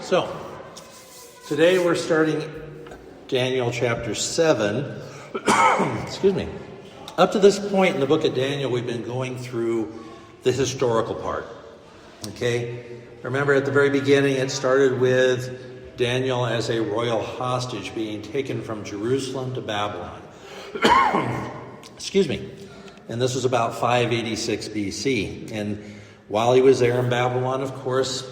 So, today we're starting Daniel chapter 7. Excuse me. Up to this point in the book of Daniel, we've been going through the historical part. Okay? Remember at the very beginning, it started with Daniel as a royal hostage being taken from Jerusalem to Babylon. Excuse me. And this was about 586 BC. And while he was there in Babylon, of course,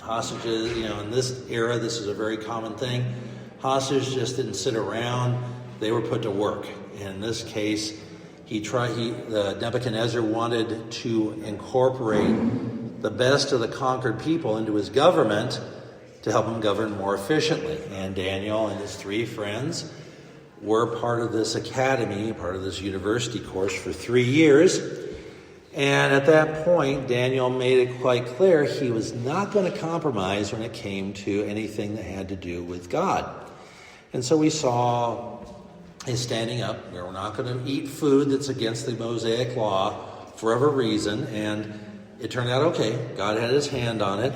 hostages, in this era, this is a very common thing. Hostages just didn't sit around. They were put to work. In this case, Nebuchadnezzar wanted to incorporate the best of the conquered people into his government to help him govern more efficiently. And Daniel and his three friends were part of this academy, part of this university course for 3 years. And at that point, Daniel made it quite clear he was not going to compromise when it came to anything that had to do with God. And so we saw his standing up. We're not going to eat food that's against the Mosaic law for whatever reason. And it turned out okay. God had his hand on it.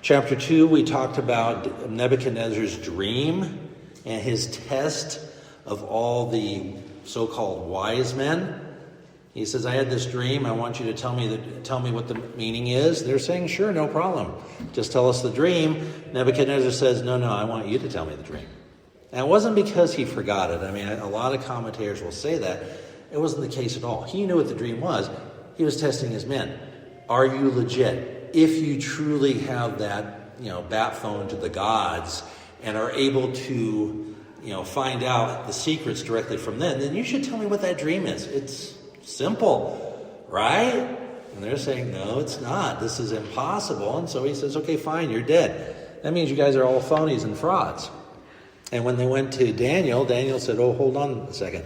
Chapter 2, we talked about Nebuchadnezzar's dream and his test of all the so-called wise men. He says, I had this dream. I want you to tell me what the meaning is. They're saying, sure, no problem. Just tell us the dream. Nebuchadnezzar says, no, I want you to tell me the dream. And it wasn't because he forgot it. I mean, a lot of commentators will say that. It wasn't the case at all. He knew what the dream was. He was testing his men. Are you legit? If you truly have that, bat phone to the gods and are able to, find out the secrets directly from them, then you should tell me what that dream is. It's simple, right? And they're saying, no, it's not. This is impossible. And so he says, okay, fine, you're dead. That means you guys are all phonies and frauds. And when they went to Daniel said, oh, hold on a second.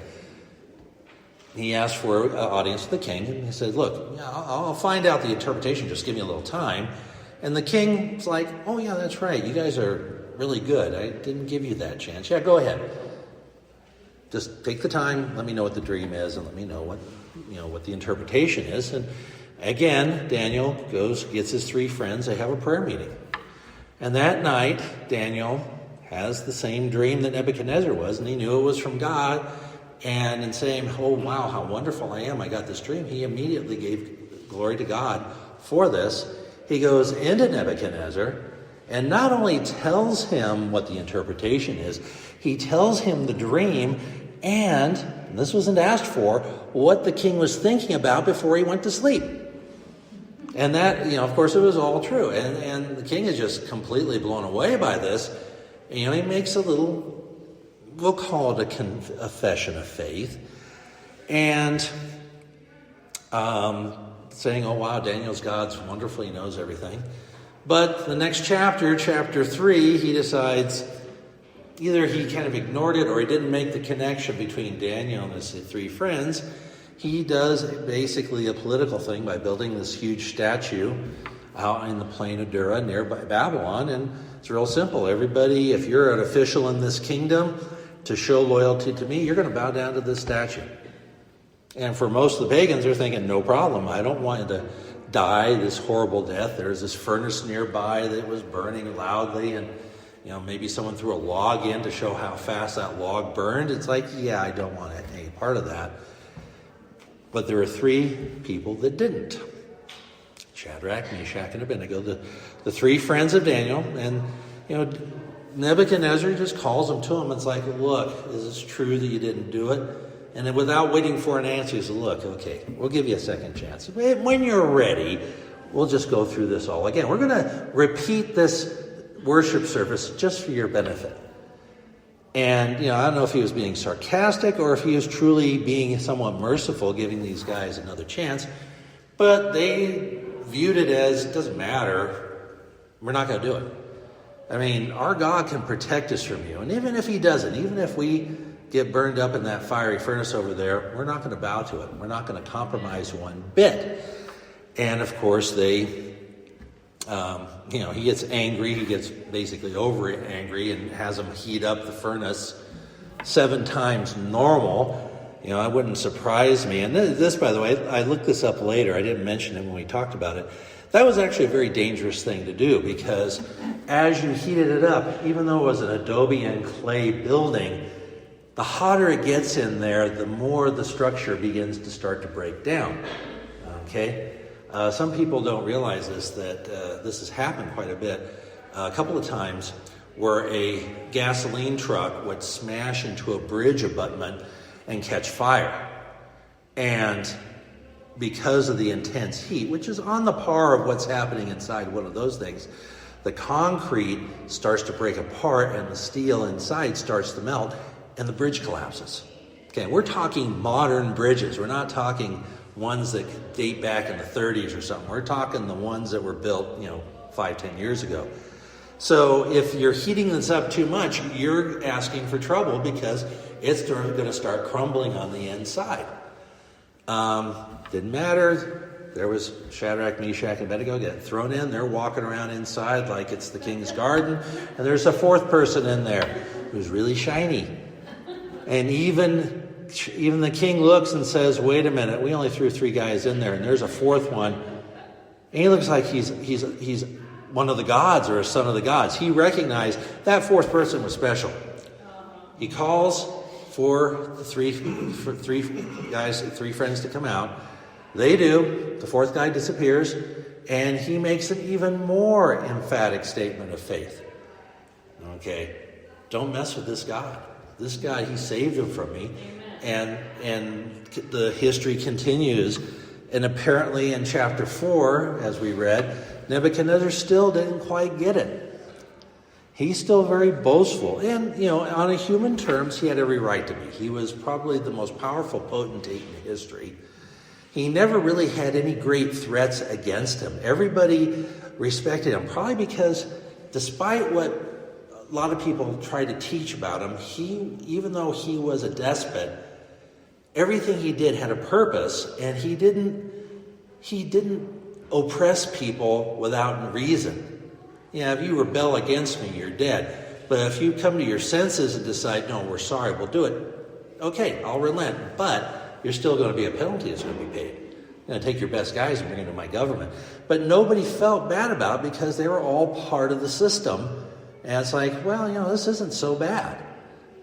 He asked for an audience with the king, and he said, look, I'll find out the interpretation. Just give me a little time. And the king's like, oh, yeah, that's right. You guys are really good. I didn't give you that chance. Yeah, go ahead. Just take the time. Let me know what the dream is, and let me know what the interpretation is. And again, Daniel gets his three friends. They have a prayer meeting. And that night, Daniel has the same dream that Nebuchadnezzar was, and he knew it was from God. And in saying, oh, wow, how wonderful I am, I got this dream, he immediately gave glory to God for this. He goes into Nebuchadnezzar and not only tells him what the interpretation is, he tells him the dream and this wasn't asked for, what the king was thinking about before he went to sleep. And that, of course, it was all true. And the king is just completely blown away by this. He makes a little, we'll call it a confession of faith. And saying, oh, wow, Daniel's God's wonderful. He knows everything. But the next chapter 3, he decides either he kind of ignored it or he didn't make the connection between Daniel and his three friends. He does basically a political thing by building this huge statue out in the plain of Dura near Babylon. And it's real simple. Everybody, if you're an official in this kingdom, to show loyalty to me, you're going to bow down to this statue. And for most of the pagans, they're thinking, no problem. I don't want to die this horrible death. There's this furnace nearby that was burning loudly, and maybe someone threw a log in to show how fast that log burned. It's like, yeah, I don't want any part of that. But there are three people that didn't. Shadrach, Meshach, and Abednego, the three friends of Daniel. And, Nebuchadnezzar just calls them to him. It's like, look, is this true that you didn't do it? And then without waiting for an answer, he says, look, okay, we'll give you a second chance. When you're ready, we'll just go through this all again. We're going to repeat this worship service just for your benefit. And, I don't know if he was being sarcastic or if he was truly being somewhat merciful, giving these guys another chance. But they viewed it as, it doesn't matter, we're not going to do it. I mean, our God can protect us from you. And even if he doesn't, even if we get burned up in that fiery furnace over there, we're not going to bow to it. We're not going to compromise one bit. And of course, he gets angry. He gets basically over angry and has them heat up the furnace 7 times normal. It wouldn't surprise me. And this, by the way, I looked this up later. I didn't mention it when we talked about it. That was actually a very dangerous thing to do, because as you heated it up, even though it was an adobe and clay building, the hotter it gets in there, the more the structure begins to start to break down. Okay? Some people don't realize this, that this has happened quite a bit. A couple of times where a gasoline truck would smash into a bridge abutment and catch fire. And because of the intense heat, which is on the par of what's happening inside one of those things, the concrete starts to break apart and the steel inside starts to melt and the bridge collapses. Okay, we're talking modern bridges. We're not talking ones that date back in the 30s or something. We're talking the ones that were built, 5-10 years ago. So if you're heating this up too much, you're asking for trouble, because it's going to start crumbling on the inside. Didn't matter. There was Shadrach, Meshach, and Abednego get thrown in. They're walking around inside like it's the king's garden. And there's a fourth person in there who's really shiny. And even the king looks and says, wait a minute, we only threw 3 guys in there, and there's a fourth one. And he looks like he's one of the gods or a son of the gods. He recognized that fourth person was special. He calls for the three friends to come out. They do. The fourth guy disappears, and he makes an even more emphatic statement of faith. Okay, don't mess with this God. This guy, he saved him from me. And the history continues. And apparently in chapter 4, as we read, Nebuchadnezzar still didn't quite get it. He's still very boastful. And, on a human terms, he had every right to be. He was probably the most powerful potentate in history. He never really had any great threats against him. Everybody respected him, probably because despite what a lot of people try to teach about him, even though he was a despot, everything he did had a purpose, and he didn't oppress people without reason. If you rebel against me, you're dead. But if you come to your senses and decide, no, we're sorry, we'll do it, okay, I'll relent. But you're still going to be a penalty that's going to be paid. I'm going to take your best guys and bring them to my government. But nobody felt bad about it, because they were all part of the system. And it's like, well, this isn't so bad.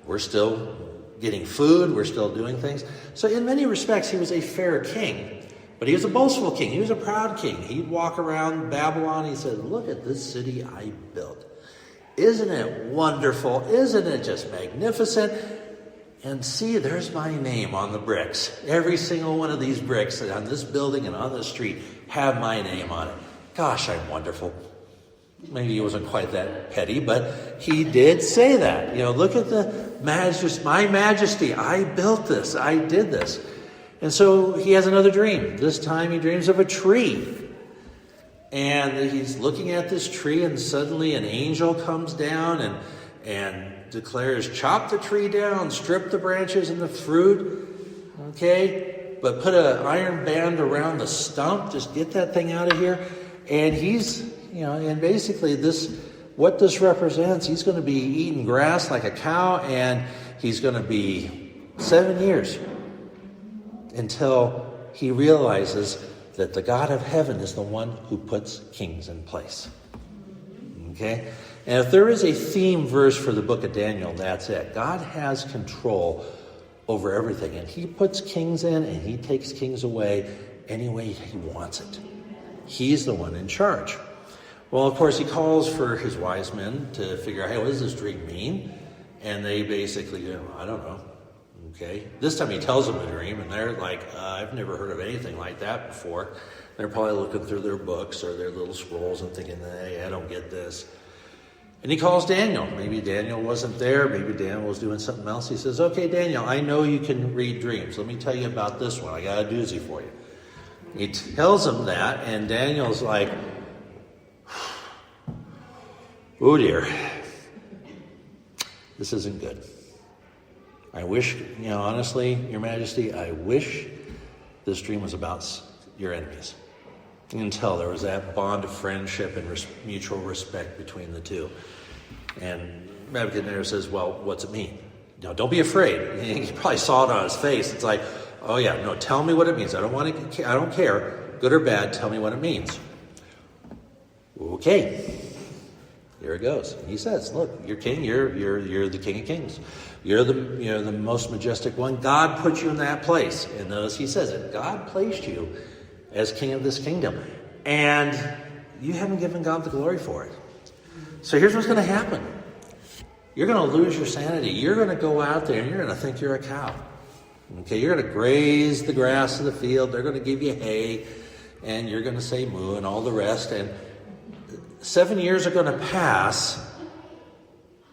We're still getting food. We're still doing things. So in many respects, he was a fair king. But he was a boastful king. He was a proud king. He'd walk around Babylon. He said, look at this city I built. Isn't it wonderful? Isn't it just magnificent? And see, there's my name on the bricks. Every single one of these bricks on this building and on this street have my name on it. Gosh, I'm wonderful. Maybe he wasn't quite that petty, but he did say that. Look at my majesty. I built this. I did this. And so he has another dream. This time he dreams of a tree. And he's looking at this tree, and suddenly an angel comes down and declares, chop the tree down, strip the branches and the fruit, okay? But put an iron band around the stump, just get that thing out of here. And he's, and basically what this represents, he's going to be eating grass like a cow, and he's going to be 7 years until he realizes that the God of heaven is the one who puts kings in place. Okay? And if there is a theme verse for the book of Daniel, that's it. God has control over everything, and he puts kings in and he takes kings away any way he wants it. He's the one in charge. Well, of course, he calls for his wise men to figure out, hey, what does this dream mean? And they basically go, I don't know. Okay. This time he tells them the dream, and they're like, I've never heard of anything like that before. They're probably looking through their books or their little scrolls and thinking, hey, I don't get this. And he calls Daniel. Maybe Daniel wasn't there. Maybe Daniel was doing something else. He says, okay, Daniel, I know you can read dreams. Let me tell you about this one. I got a doozy for you. He tells him that, and Daniel's like, oh dear, this isn't good. I wish, honestly, Your Majesty, I wish this dream was about your enemies. You can tell there was that bond of friendship and mutual respect between the two. And Nebuchadnezzar says, well, what's it mean? Don't be afraid. He probably saw it on his face. It's like, oh yeah, no, tell me what it means. I don't care, good or bad, tell me what it means. Okay, here it goes. He says, look, you're king, you're the King of Kings. You're the most majestic one. God put you in that place. And notice he says it. God placed you as king of this kingdom. And you haven't given God the glory for it. So here's what's going to happen. You're going to lose your sanity. You're going to go out there and you're going to think you're a cow. Okay, you're going to graze the grass of the field. They're going to give you hay. And you're going to say moo and all the rest. And 7 years are going to pass.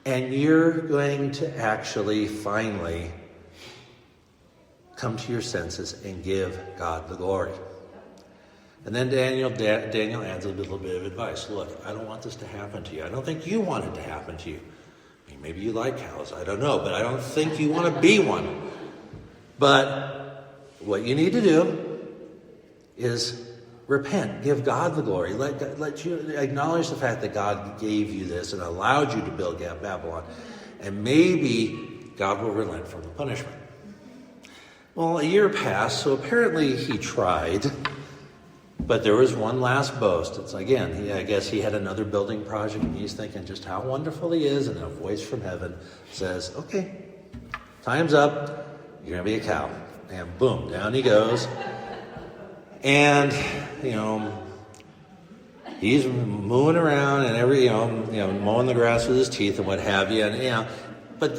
And you're going to actually finally come to your senses and give God the glory. And then Daniel adds a little bit of advice. Look, I don't want this to happen to you. I don't think you want it to happen to you. I mean, maybe you like cows. I don't know. But I don't think you want to be one. But what you need to do is repent. Give God the glory. Let you acknowledge the fact that God gave you this and allowed you to build Babylon. And maybe God will relent from the punishment. Well, a year passed, so apparently he tried. But there was one last boast. It's again, I guess he had another building project, and he's thinking just how wonderful he is. And a voice from heaven says, okay, time's up. You're going to be a cow. And boom, down he goes. And, he's mooing around and mowing the grass with his teeth and what have you. And, but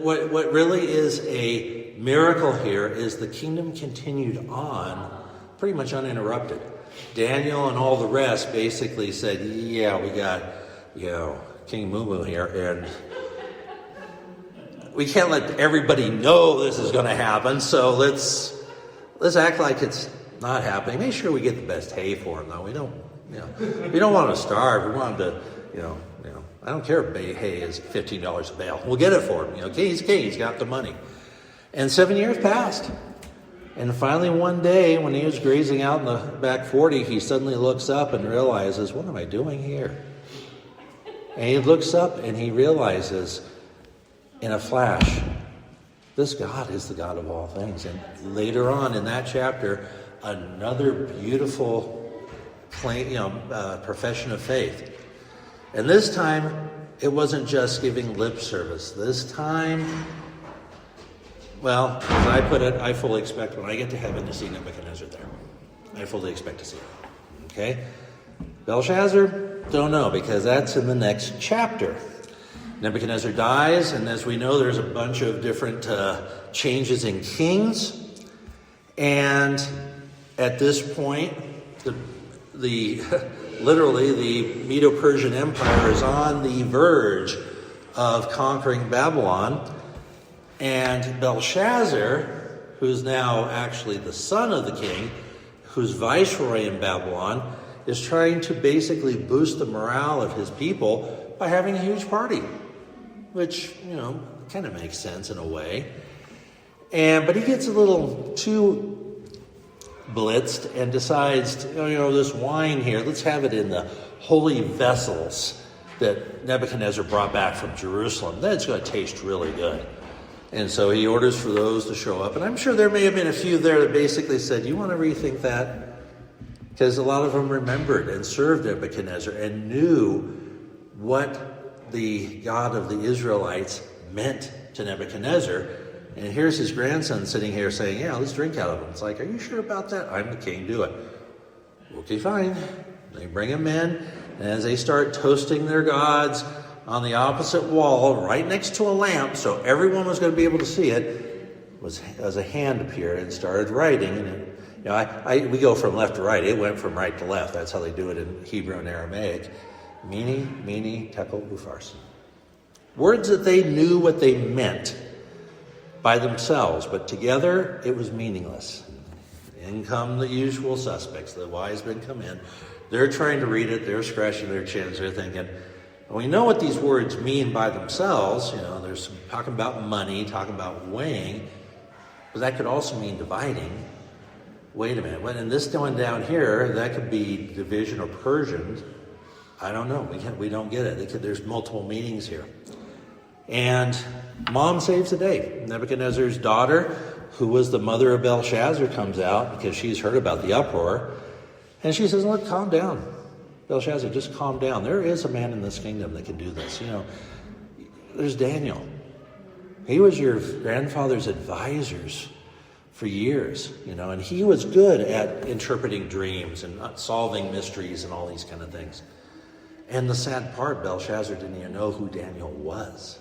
what really is a miracle here is the kingdom continued on pretty much uninterrupted. Daniel and all the rest basically said, yeah, we got, King Moo Moo here, and we can't let everybody know this is going to happen, so let's act like it's not happening. Make sure we get the best hay for him, though. We don't want him to starve. We want him to, I don't care if hay is $15 a bale. We'll get it for him. He's king. He's got the money. And 7 years passed. And finally one day, when he was grazing out in the back 40, he suddenly looks up and realizes, what am I doing here? And he looks up and he realizes in a flash, this God is the God of all things. And later on in that chapter, another beautiful profession of faith. And this time, it wasn't just giving lip service. This time, well, as I put it, I fully expect when I get to heaven to see Nebuchadnezzar there. I fully expect to see him. Okay? Belshazzar, don't know, because that's in the next chapter. Nebuchadnezzar dies, and as we know, there's a bunch of different changes in kings. And at this point, literally the Medo-Persian Empire is on the verge of conquering Babylon. And Belshazzar, who's now actually the son of the king, who's viceroy in Babylon, is trying to basically boost the morale of his people by having a huge party, which, kind of makes sense in a way. But he gets a little too blitzed and decides, this wine here, let's have it in the holy vessels that Nebuchadnezzar brought back from Jerusalem. Then it's going to taste really good. And so he orders for those to show up. And I'm sure there may have been a few there that basically said, you want to rethink that? Because a lot of them remembered and served Nebuchadnezzar and knew what the God of the Israelites meant to Nebuchadnezzar. And here's his grandson sitting here saying, yeah, let's drink out of him. It's like, are you sure about that? I'm the king, do it. Okay, fine. They bring him in. And as they start toasting their gods, on the opposite wall, right next to a lamp, so everyone was going to be able to see it, was as a hand appeared and started writing. And we go from left to right. It went from right to left. That's how they do it in Hebrew and Aramaic. Mene, tekel, upharsin. Words that they knew what they meant by themselves, but together it was meaningless. In come the usual suspects. The wise men come in. They're trying to read it. They're scratching their chins. They're thinking, we know what these words mean by themselves. There's talking about money, talking about weighing, but that could also mean dividing. Wait a minute. And this one down here, that could be division or Persian. I don't know. We don't get it. There's multiple meanings here. And mom saves the day. Nebuchadnezzar's daughter, who was the mother of Belshazzar, comes out because she's heard about the uproar. And she says, look, calm down. Belshazzar, just calm down. There is a man in this kingdom that can do this. There's Daniel. He was your grandfather's advisors for years, and he was good at interpreting dreams and solving mysteries and all these kind of things. And the sad part, Belshazzar didn't even know who Daniel was.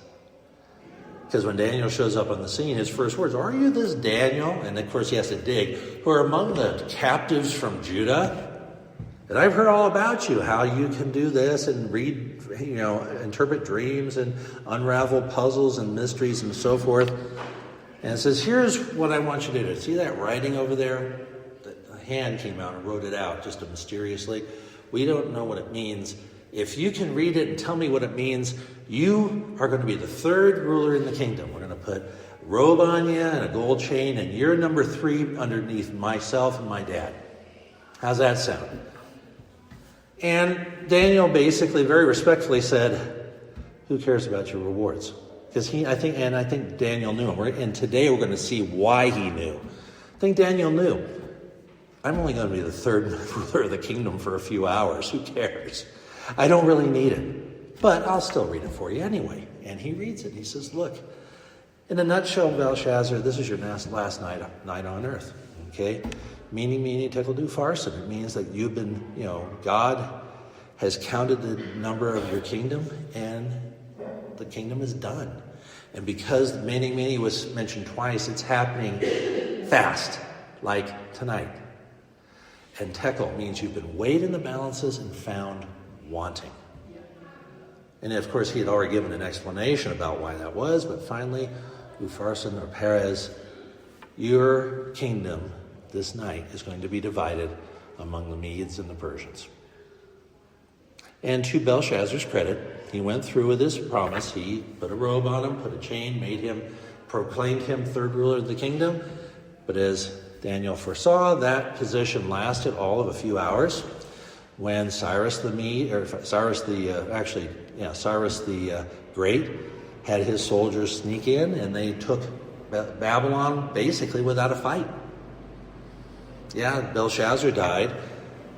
Because when Daniel shows up on the scene, his first words, "Are you this Daniel?" And of course he has to dig, "Who are among the captives from Judah? And I've heard all about you, how you can do this and read, interpret dreams and unravel puzzles and mysteries and so forth." And it says, "Here's what I want you to do. See that writing over there?" The hand came out and wrote it out just mysteriously. We don't know what it means. If you can read it and tell me what it means, you are going to be the third ruler in the kingdom. We're going to put a robe on you and a gold chain, and you're number 3 underneath myself and my dad. How's that sound? And Daniel basically very respectfully said, "Who cares about your rewards?" Because I think Daniel knew him. And today we're going to see why he knew. I think Daniel knew. I'm only going to be the third ruler of the kingdom for a few hours. Who cares? I don't really need it. But I'll still read it for you anyway. And he reads it. He says, "Look, in a nutshell, Belshazzar, this is your last night on earth." Okay? Mene, tekel, upharsin. It means that you've been, God has counted the number of your kingdom, and the kingdom is done. And because mene was mentioned twice, it's happening fast, like tonight. And tekel means you've been weighed in the balances and found wanting. And of course, he had already given an explanation about why that was, but finally, upharsin or Perez, your kingdom this night is going to be divided among the Medes and the Persians. And to Belshazzar's credit, he went through with his promise. He put a robe on him, put a chain, proclaimed him third ruler of the kingdom. But as Daniel foresaw, that position lasted all of a few hours. When Cyrus the Great had his soldiers sneak in, and they took Babylon basically without a fight. Yeah, Belshazzar died,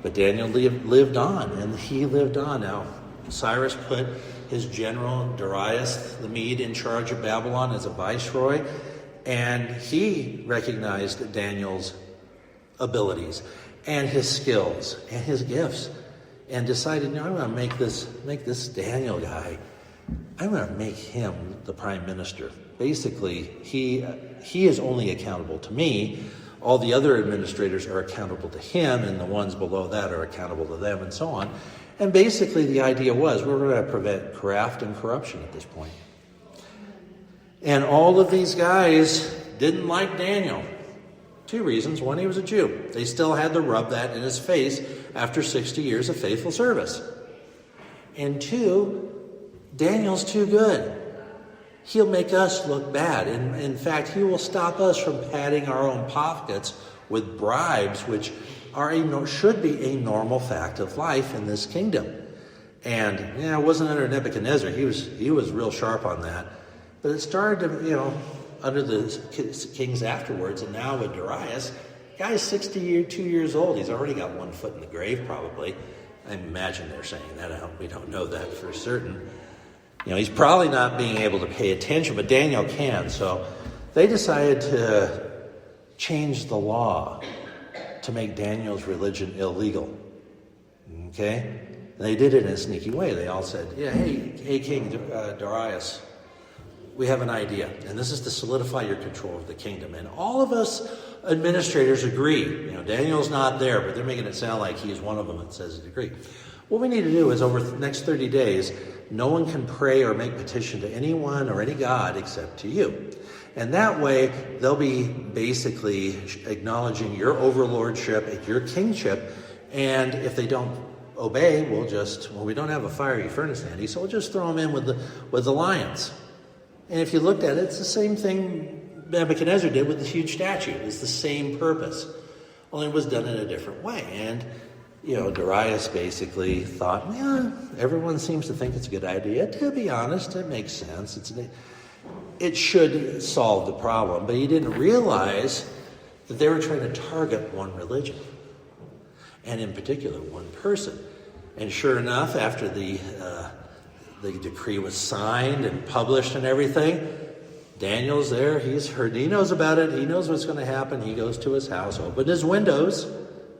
but Daniel lived on, and he lived on. Now, Cyrus put his general Darius the Mede in charge of Babylon as a viceroy, and he recognized Daniel's abilities and his skills and his gifts, and decided, I'm going to make this Daniel guy, I'm going to make him the prime minister. Basically, he is only accountable to me. All the other administrators are accountable to him, and the ones below that are accountable to them, and so on. And basically the idea was we're going to prevent graft and corruption at this point. And all of these guys didn't like Daniel. 2 reasons. One, he was a Jew. They still had to rub that in his face after 60 years of faithful service. And 2, Daniel's too good. He'll make us look bad. And in fact, he will stop us from padding our own pockets with bribes, which should be a normal fact of life in this kingdom. And it wasn't under Nebuchadnezzar. He was real sharp on that. But it started to, under the kings afterwards, and now with Darius, guy's 62 years old. He's already got 1 foot in the grave, probably. I imagine they're saying that. We don't know that for certain. He's probably not being able to pay attention, but Daniel can. So they decided to change the law to make Daniel's religion illegal. Okay? And they did it in a sneaky way. They all said, hey King Darius, we have an idea, and this is to solidify your control of the kingdom. And all of us administrators agree. Daniel's not there, but they're making it sound like he's one of them that says they agree. What we need to do is over the next 30 days, no one can pray or make petition to anyone or any God except to you. And that way, they'll be basically acknowledging your overlordship, your kingship. And if they don't obey, we don't have a fiery furnace handy, so we'll just throw them in with the lions. And if you looked at it, it's the same thing Nebuchadnezzar did with the huge statue. It's the same purpose, only it was done in a different way. And Darius basically thought, everyone seems to think it's a good idea. To be honest, it makes sense. It should solve the problem. But he didn't realize that they were trying to target one religion, and in particular, one person. And sure enough, after the decree was signed and published and everything, Daniel's there. He's heard. He knows about it. He knows what's going to happen. He goes to his house, opened his windows,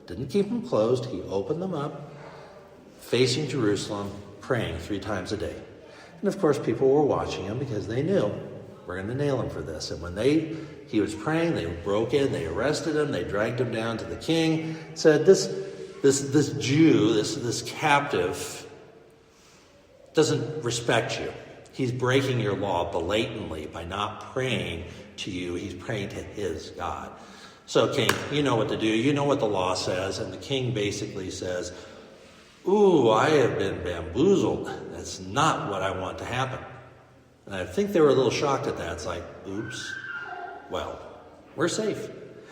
didn't keep them closed. He opened them up, facing Jerusalem, praying 3 times a day. And of course, people were watching him because they knew we're going to nail him for this. And when he was praying, they broke in, they arrested him, they dragged him down to the king, said, this Jew, this captive, doesn't respect you. He's breaking your law blatantly by not praying to you. He's praying to his God. So, king, you know what to do. You know what the law says. And the king basically says, ooh, I have been bamboozled. That's not what I want to happen. And I think they were a little shocked at that. It's like, oops, well, we're safe.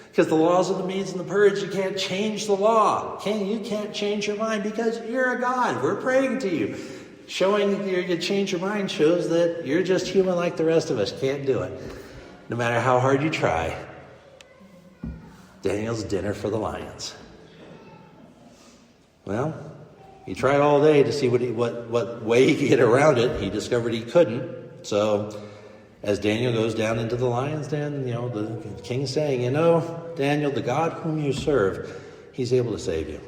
Because the laws of the Medes and the Persians, you can't change the law. King, you can't change your mind because you're a God. We're praying to you. Showing you change your mind shows that you're just human like the rest of us. Can't do it. No matter how hard you try. Daniel's dinner for the lions. Well, he tried all day to see what way he could get around it. He discovered he couldn't. So as Daniel goes down into the lion's den, the king's saying, Daniel, the God whom you serve, he's able to save you.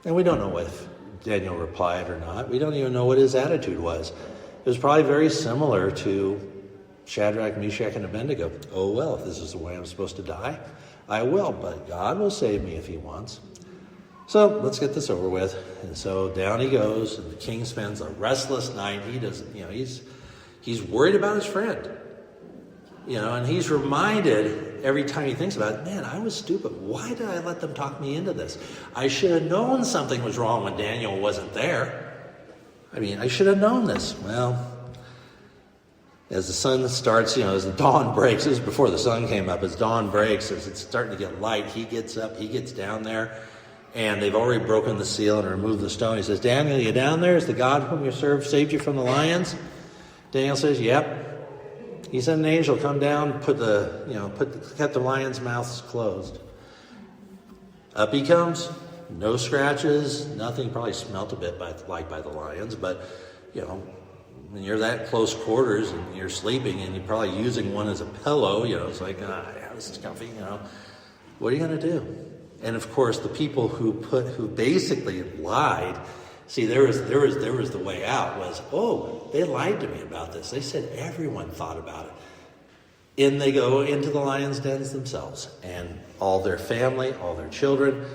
And we don't know if Daniel replied or not. We don't even know what his attitude was. It was probably very similar to Shadrach, Meshach, and Abednego. Oh, well, if this is the way I'm supposed to die, I will, but God will save me if he wants. So let's get this over with. And so down he goes, and the king spends a restless night. He doesn't, he's worried about his friend. And he's reminded every time he thinks about it, man, I was stupid. Why did I let them talk me into this? I should have known something was wrong when Daniel wasn't there. I should have known this. Well, as the sun starts, as the dawn breaks, this is before the sun came up, as dawn breaks, as it's starting to get light, he gets up, he gets down there, and they've already broken the seal and removed the stone. He says, Daniel, you down there? Is the God whom you serve saved you from the lions? Daniel says, yep. He sent an angel come down, kept the lions' mouths closed. Up he comes, no scratches, nothing. Probably smelt a bit like by the lions, but when you're that close quarters and you're sleeping and you're probably using one as a pillow, it's like, this is comfy. What are you going to do? And of course, the people who basically lied. See, there was the way out was, they lied to me about this. They said everyone thought about it. In they go into the lions' dens themselves. And all their family, all their children.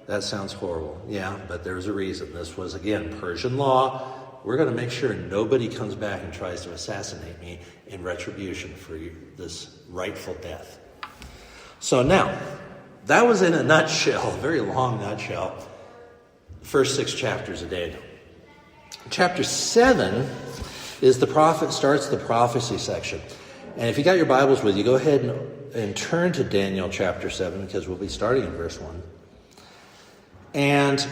That sounds horrible. Yeah, but there's a reason. This was, again, Persian law. We're going to make sure nobody comes back and tries to assassinate me in retribution for this rightful death. So now, that was in a nutshell, a very long nutshell, first 6 chapters of Daniel. Chapter 7 is starts the prophecy section. And if you got your Bibles with you, go ahead and turn to Daniel chapter 7, because we'll be starting in verse 1. And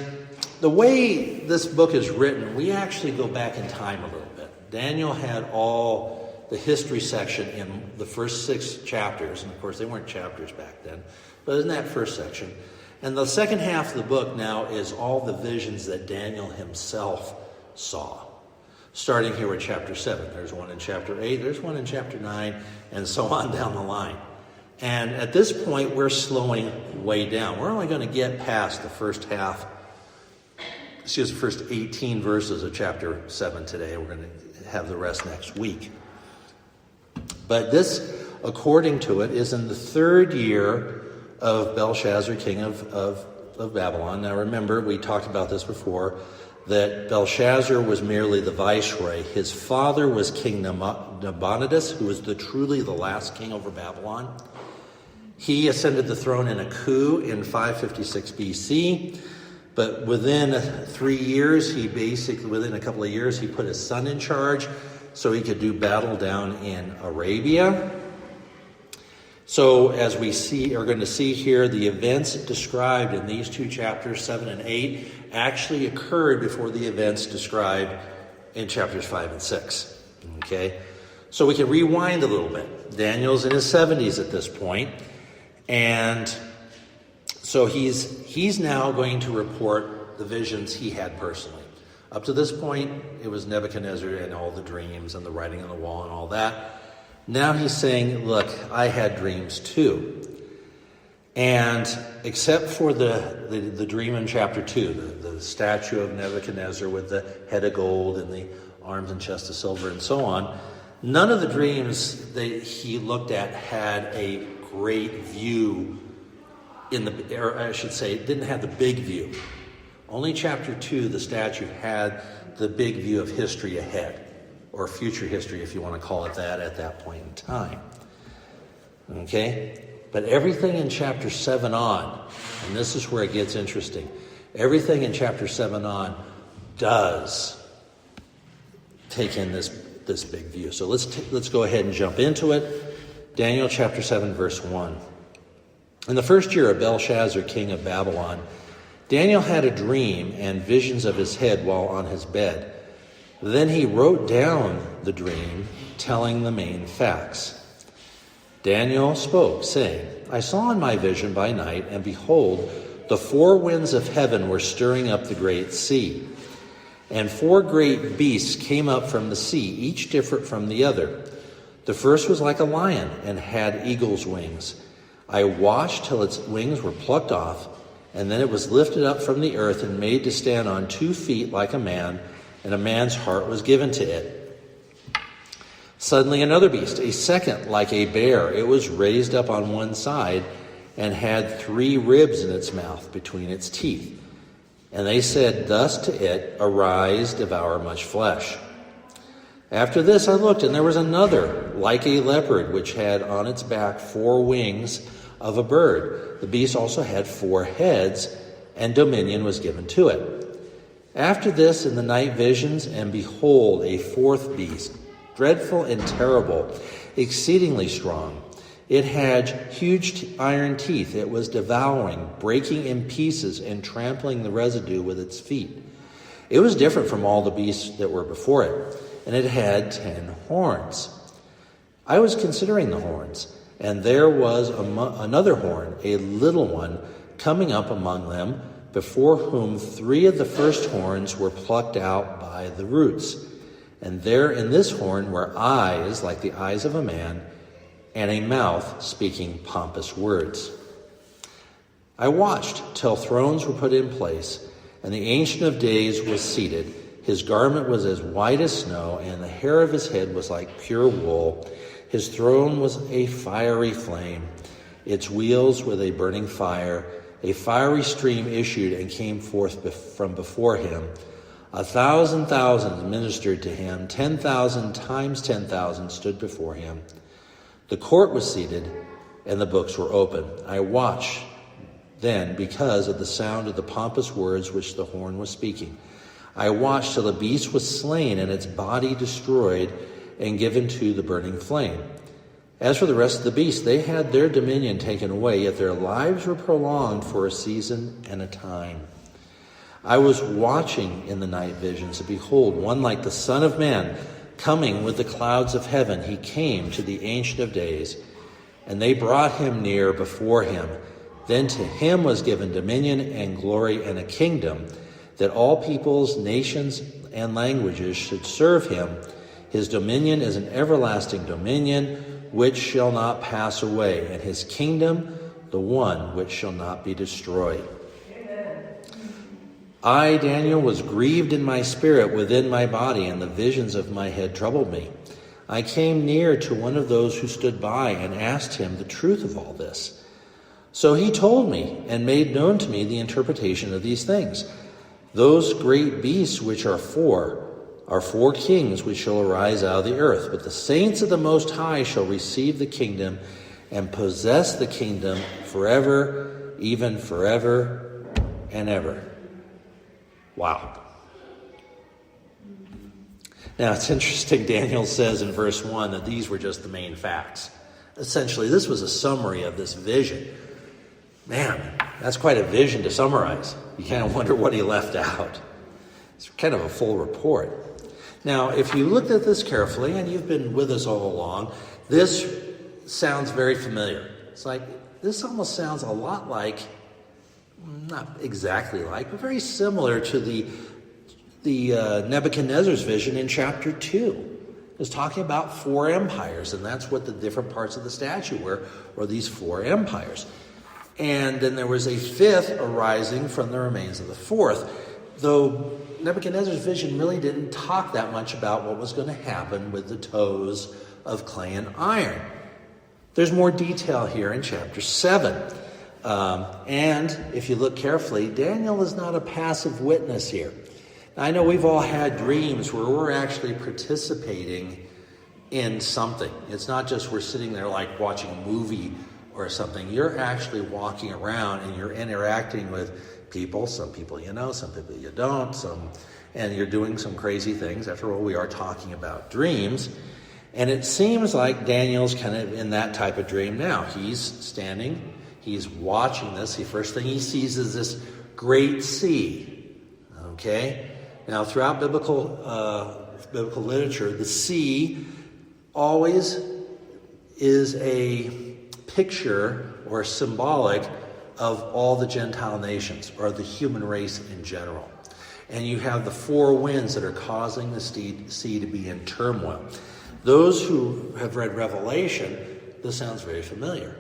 the way this book is written, we actually go back in time a little bit. Daniel had all the history section in the first 6 chapters. And of course, they weren't chapters back then. But in that first section. And the second half of the book now is all the visions that Daniel himself saw. Starting here with chapter 7. There's one in chapter 8. There's one in chapter 9. And so on down the line. And at this point, we're slowing way down. We're only going to get past the first 18 verses of chapter 7 today. We're going to have the rest next week. But this, according to it, is in the 3rd year of Belshazzar, king of Babylon. Now remember, we talked about this before, that Belshazzar was merely the viceroy. His father was King Nabonidus, who was truly the last king over Babylon. He ascended the throne in a coup in 556 BC. But within 3 years, within a couple of years, he put his son in charge so he could do battle down in Arabia. So as we are going to see here, the events described in these 2 chapters, 7 and 8, actually occurred before the events described in chapters 5 and 6. Okay? So we can rewind a little bit. Daniel's in his 70s at this point, and so he's now going to report the visions he had personally. Up to this point, it was Nebuchadnezzar and all the dreams and the writing on the wall and all that. Now he's saying, look, I had dreams too. And except for the dream in chapter 2, the statue of Nebuchadnezzar with the head of gold and the arms and chest of silver and so on, none of the dreams that he looked at had a great view or I should say, it didn't have the big view. Only chapter 2, the statue, had the big view of history ahead, or future history, if you want to call it that, at that point in time. Okay? But everything in chapter 7 on, and this is where it gets interesting, everything in chapter 7 on does take in this big view. So let's go ahead and jump into it. Daniel chapter 7, verse 1. In the first year of Belshazzar, king of Babylon, Daniel had a dream and visions of his head while on his bed. Then he wrote down the dream, telling the main facts. Daniel spoke, saying, I saw in my vision by night, and behold, the 4 winds of heaven were stirring up the great sea. And 4 great beasts came up from the sea, each different from the other. The first was like a lion and had eagle's wings. I watched till its wings were plucked off, and then it was lifted up from the earth and made to stand on 2 feet like a man, and a man's heart was given to it. Suddenly another beast, a second like a bear. It was raised up on one side and had 3 ribs in its mouth between its teeth. And they said thus to it, Arise, devour much flesh. After this I looked, and there was another like a leopard, which had on its back 4 wings of a bird. The beast also had 4 heads, and dominion was given to it. After this, in the night visions, and behold, a 4th beast, dreadful and terrible, exceedingly strong. It had huge iron teeth. It was devouring, breaking in pieces, and trampling the residue with its feet. It was different from all the beasts that were before it, and it had 10 horns. I was considering the horns, and there was another horn, a little one, coming up among them, before whom 3 of the first horns were plucked out by the roots. And there in this horn were eyes like the eyes of a man, and a mouth speaking pompous words. I watched till thrones were put in place, and the Ancient of Days was seated. His garment was as white as snow, and the hair of his head was like pure wool. His throne was a fiery flame, its wheels with a burning fire. A fiery stream issued and came forth from before him. 1,000 thousands ministered to him. 10,000 times 10,000 stood before him. The court was seated, and the books were open. I watched then because of the sound of the pompous words which the horn was speaking. I watched till the beast was slain and its body destroyed and given to the burning flame. As for the rest of the beasts, they had their dominion taken away, yet their lives were prolonged for a season and a time. I was watching in the night visions, and behold, one like the Son of Man, coming with the clouds of heaven. He came to the Ancient of Days, and they brought him near before him. Then to him was given dominion and glory and a kingdom, that all peoples, nations, and languages should serve him. His dominion is an everlasting dominion, which shall not pass away, and his kingdom, the one which shall not be destroyed. Amen. I, Daniel, was grieved in my spirit within my body, and the visions of my head troubled me. I came near to one of those who stood by and asked him the truth of all this. So he told me and made known to me the interpretation of these things. Those great beasts which are 4 kings which shall arise out of the earth. But the saints of the Most High shall receive the kingdom and possess the kingdom forever, even forever and ever. Wow. Now it's interesting, Daniel says in verse 1 that these were just the main facts. Essentially, this was a summary of this vision. Man, that's quite a vision to summarize. You kind of wonder what he left out. It's kind of a full report. Now, if you looked at this carefully, and you've been with us all along, this sounds very familiar. It's like, this almost sounds a lot like, not exactly like, but very similar to the Nebuchadnezzar's vision in chapter 2. Is talking about 4 empires, and that's what the different parts of the statue were these 4 empires. And then there was a 5th arising from the remains of the 4th, though Nebuchadnezzar's vision really didn't talk that much about what was going to happen with the toes of clay and iron. There's more detail here in chapter 7. And if you look carefully, Daniel is not a passive witness here. I know we've all had dreams where we're actually participating in something. It's not just we're sitting there like watching a movie or something. You're actually walking around and you're interacting with people. Some people you know, some people you don't. And you're doing some crazy things. After all, we are talking about dreams. And it seems like Daniel's kind of in that type of dream now. He's standing, he's watching this. The first thing he sees is this great sea. Okay? Now, throughout biblical literature, the sea always is a picture or symbolic of all the Gentile nations or the human race in general. And you have the 4 winds that are causing the sea to be in turmoil. Those who have read Revelation, this sounds very familiar.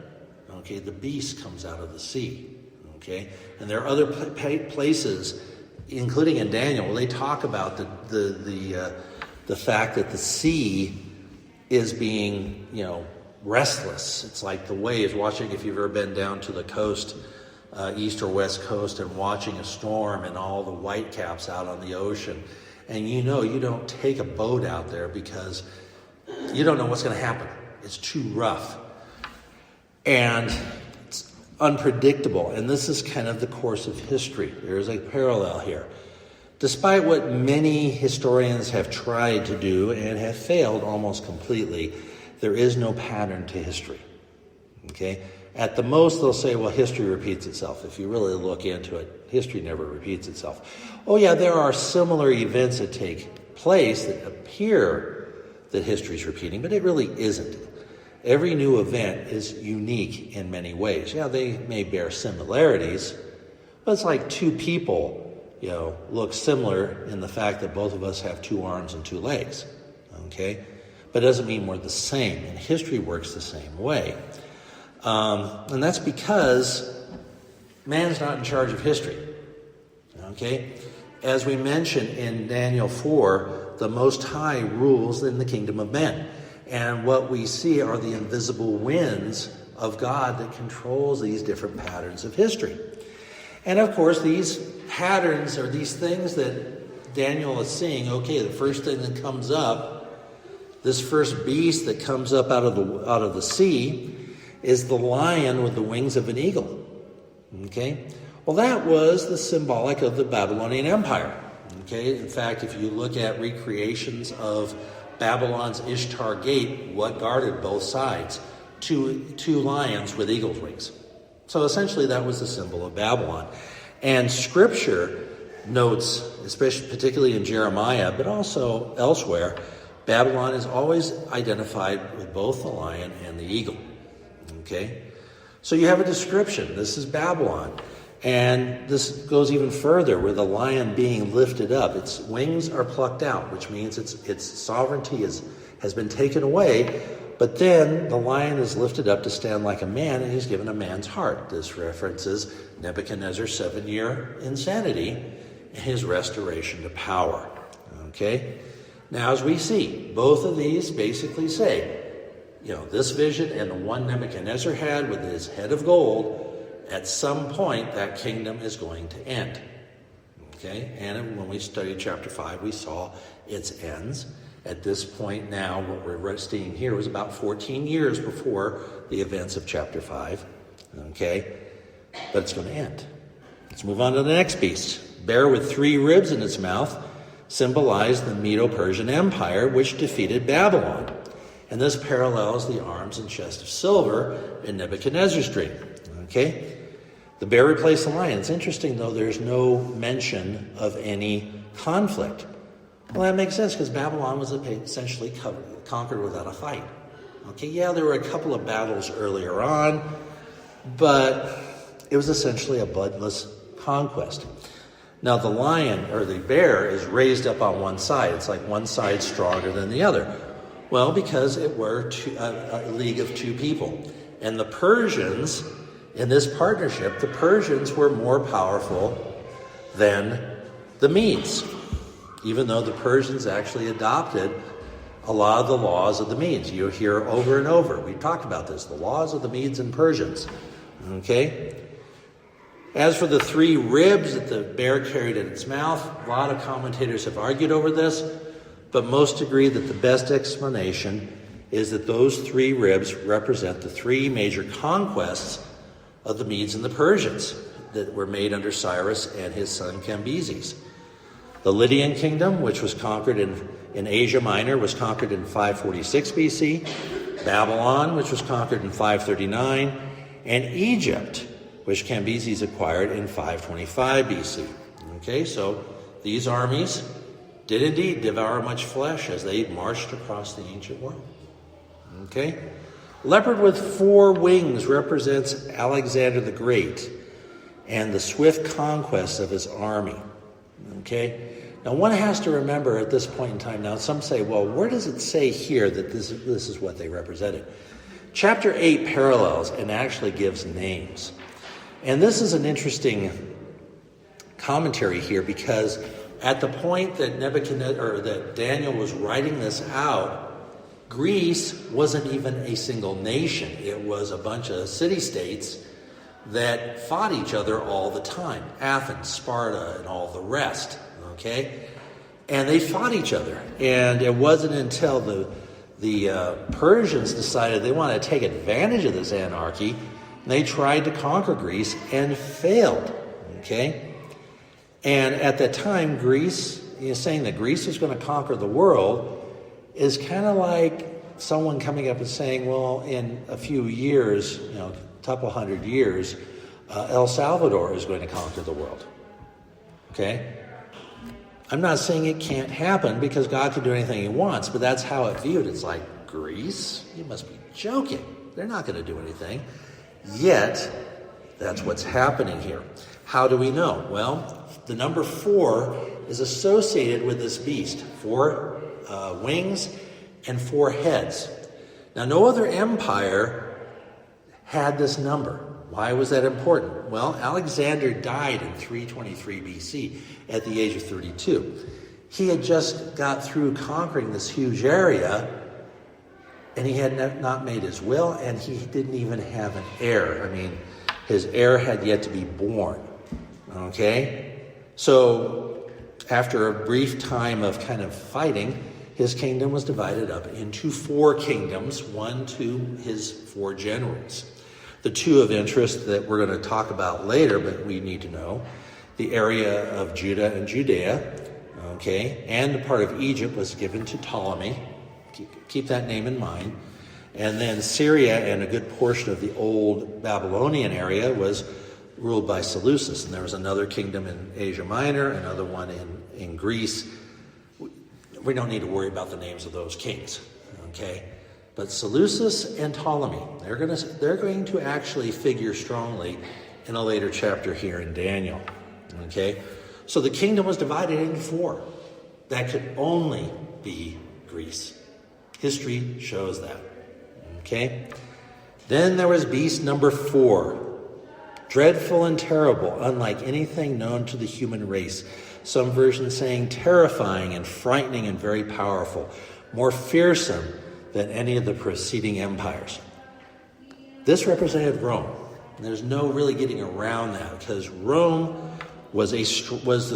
Okay, the beast comes out of the sea. Okay, and there are other places, including in Daniel, they talk about the fact that the sea is being, restless. It's like the waves. Watching, if you've ever been down to the coast, east or west coast, and watching a storm and all the whitecaps out on the ocean, and you don't take a boat out there because you don't know what's going to happen. It's too rough. And it's unpredictable. And this is kind of the course of history. There's a parallel here. Despite what many historians have tried to do and have failed almost completely, there is no pattern to history. Okay? At the most, they'll say, well, history repeats itself. If you really look into it, history never repeats itself. Oh, yeah, there are similar events that take place that appear that history is repeating, but it really isn't. Every new event is unique in many ways. Yeah, they may bear similarities, but it's like 2 people, look similar in the fact that both of us have 2 arms and 2 legs. Okay? But it doesn't mean we're the same, and history works the same way. And that's because man's not in charge of history. Okay? As we mentioned in Daniel 4, the Most High rules in the kingdom of men. And what we see are the invisible winds of God that controls these different patterns of history. And of course, these patterns are these things that Daniel is seeing. Okay, the first thing that comes up, this first beast that comes up out of the sea, is the lion with the wings of an eagle. Okay? Well, that was the symbolic of the Babylonian Empire. Okay? In fact, if you look at recreations of Babylon's Ishtar Gate, what guarded both sides? Two lions with eagle's wings. So essentially that was the symbol of Babylon. And Scripture notes, especially particularly in Jeremiah, but also elsewhere, Babylon is always identified with both the lion and the eagle. Okay? So you have a description. This is Babylon. And this goes even further, with the lion being lifted up. Its wings are plucked out, which means its sovereignty has been taken away. But then the lion is lifted up to stand like a man, and he's given a man's heart. This references Nebuchadnezzar's 7-year insanity and his restoration to power. Okay? Now, as we see, both of these basically say, this vision and the one Nebuchadnezzar had with his head of gold, at some point, that kingdom is going to end. Okay? And when we studied chapter 5, we saw its ends. At this point now, what we're seeing here was about 14 years before the events of chapter 5. Okay? But it's going to end. Let's move on to the next beast. Bear with 3 ribs in its mouth symbolized the Medo-Persian Empire, which defeated Babylon. And this parallels the arms and chest of silver in Nebuchadnezzar's dream. Okay? The bear replaced the lion. It's interesting, though, there's no mention of any conflict. Well, that makes sense, because Babylon was essentially conquered without a fight. Okay, yeah, there were a couple of battles earlier on, but it was essentially a bloodless conquest. Now the lion or the bear is raised up on one side. It's like one side stronger than the other. Well, because it were a league of two people. And the Persians, in this partnership, the Persians were more powerful than the Medes, even though the Persians actually adopted a lot of the laws of the Medes. You hear over and over. We talked about this, the laws of the Medes and Persians. Okay? As for the 3 ribs that the bear carried in its mouth, a lot of commentators have argued over this, but most agree that the best explanation is that those 3 ribs represent the 3 major conquests of the Medes and the Persians that were made under Cyrus and his son Cambyses. The Lydian kingdom, which was conquered in Asia Minor, was conquered in 546 BC. Babylon, which was conquered in 539. And Egypt, which Cambyses acquired in 525 BC. Okay, so these armies did indeed devour much flesh as they marched across the ancient world. Okay? Leopard with 4 wings represents Alexander the Great and the swift conquest of his army. Okay? Now one has to remember at this point in time, now some say, well, where does it say here that this is what they represented? Chapter 8 parallels and actually gives names. And this is an interesting commentary here because at the point that Nebuchadnezzar, or that Daniel was writing this out, Greece wasn't even a single nation. It was a bunch of city-states that fought each other all the time. Athens, Sparta, and all the rest. Okay? And they fought each other. And it wasn't until the Persians decided they wanted to take advantage of this anarchy, and they tried to conquer Greece and failed. Okay? And at that time, Greece, saying that Greece was going to conquer the world is kind of like someone coming up and saying, well, in a few years, a couple hundred years, El Salvador is going to conquer the world. Okay? I'm not saying it can't happen because God can do anything he wants, but that's how it's viewed. It's like, Greece? You must be joking. They're not going to do anything. Yet, that's what's happening here. How do we know? Well, the number 4 is associated with this beast. 4 wings and 4 heads. Now, no other empire had this number. Why was that important? Well, Alexander died in 323 BC at the age of 32. He had just got through conquering this huge area, and he had not made his will, and he didn't even have an heir. I mean, his heir had yet to be born. Okay? So, after a brief time of kind of fighting, his kingdom was divided up into 4 kingdoms, one to his 4 generals. The 2 of interest that we're going to talk about later, but we need to know, the area of Judah and Judea, okay, and a part of Egypt was given to Ptolemy. Keep that name in mind. And then Syria and a good portion of the old Babylonian area was ruled by Seleucus. And there was another kingdom in Asia Minor, another one in Greece. We don't need to worry about the names of those kings, okay? But Seleucus and Ptolemy, they're going to actually figure strongly in a later chapter here in Daniel, okay? So the kingdom was divided into 4. That could only be Greece. History shows that, okay? Then there was beast number 4. Dreadful and terrible, unlike anything known to the human race. Some versions saying terrifying and frightening and very powerful, more fearsome than any of the preceding empires. This represented Rome. And there's no really getting around that because Rome was the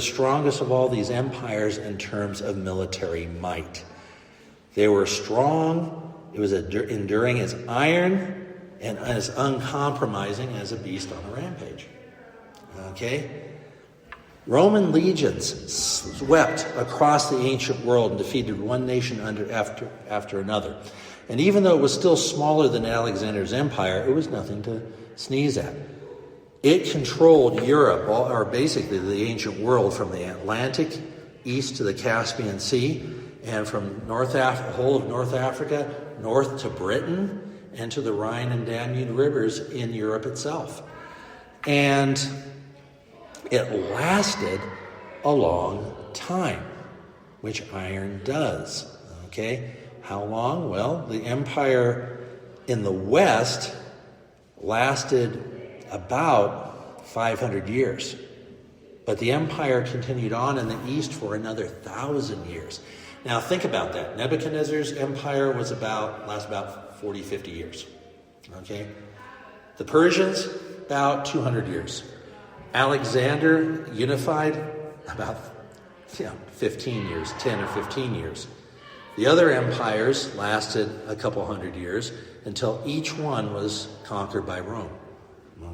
strongest of all these empires in terms of military might. They were strong. It was enduring as iron and as uncompromising as a beast on a rampage. Okay? Roman legions swept across the ancient world and defeated one nation after another. And even though it was still smaller than Alexander's empire, it was nothing to sneeze at. It controlled Europe, or basically the ancient world, from the Atlantic east to the Caspian Sea, and from the whole of North Africa, north to Britain, and to the Rhine and Danube rivers in Europe itself. And it lasted a long time, which iron does. Okay? How long? Well, the empire in the West lasted about 500 years. But the empire continued on in the East for another 1,000 years. Now think about that. Nebuchadnezzar's empire lasted about 40, 50 years. Okay? The Persians, about 200 years. Alexander unified about 15 years, 10 or 15 years. The other empires lasted a couple hundred years until each one was conquered by Rome.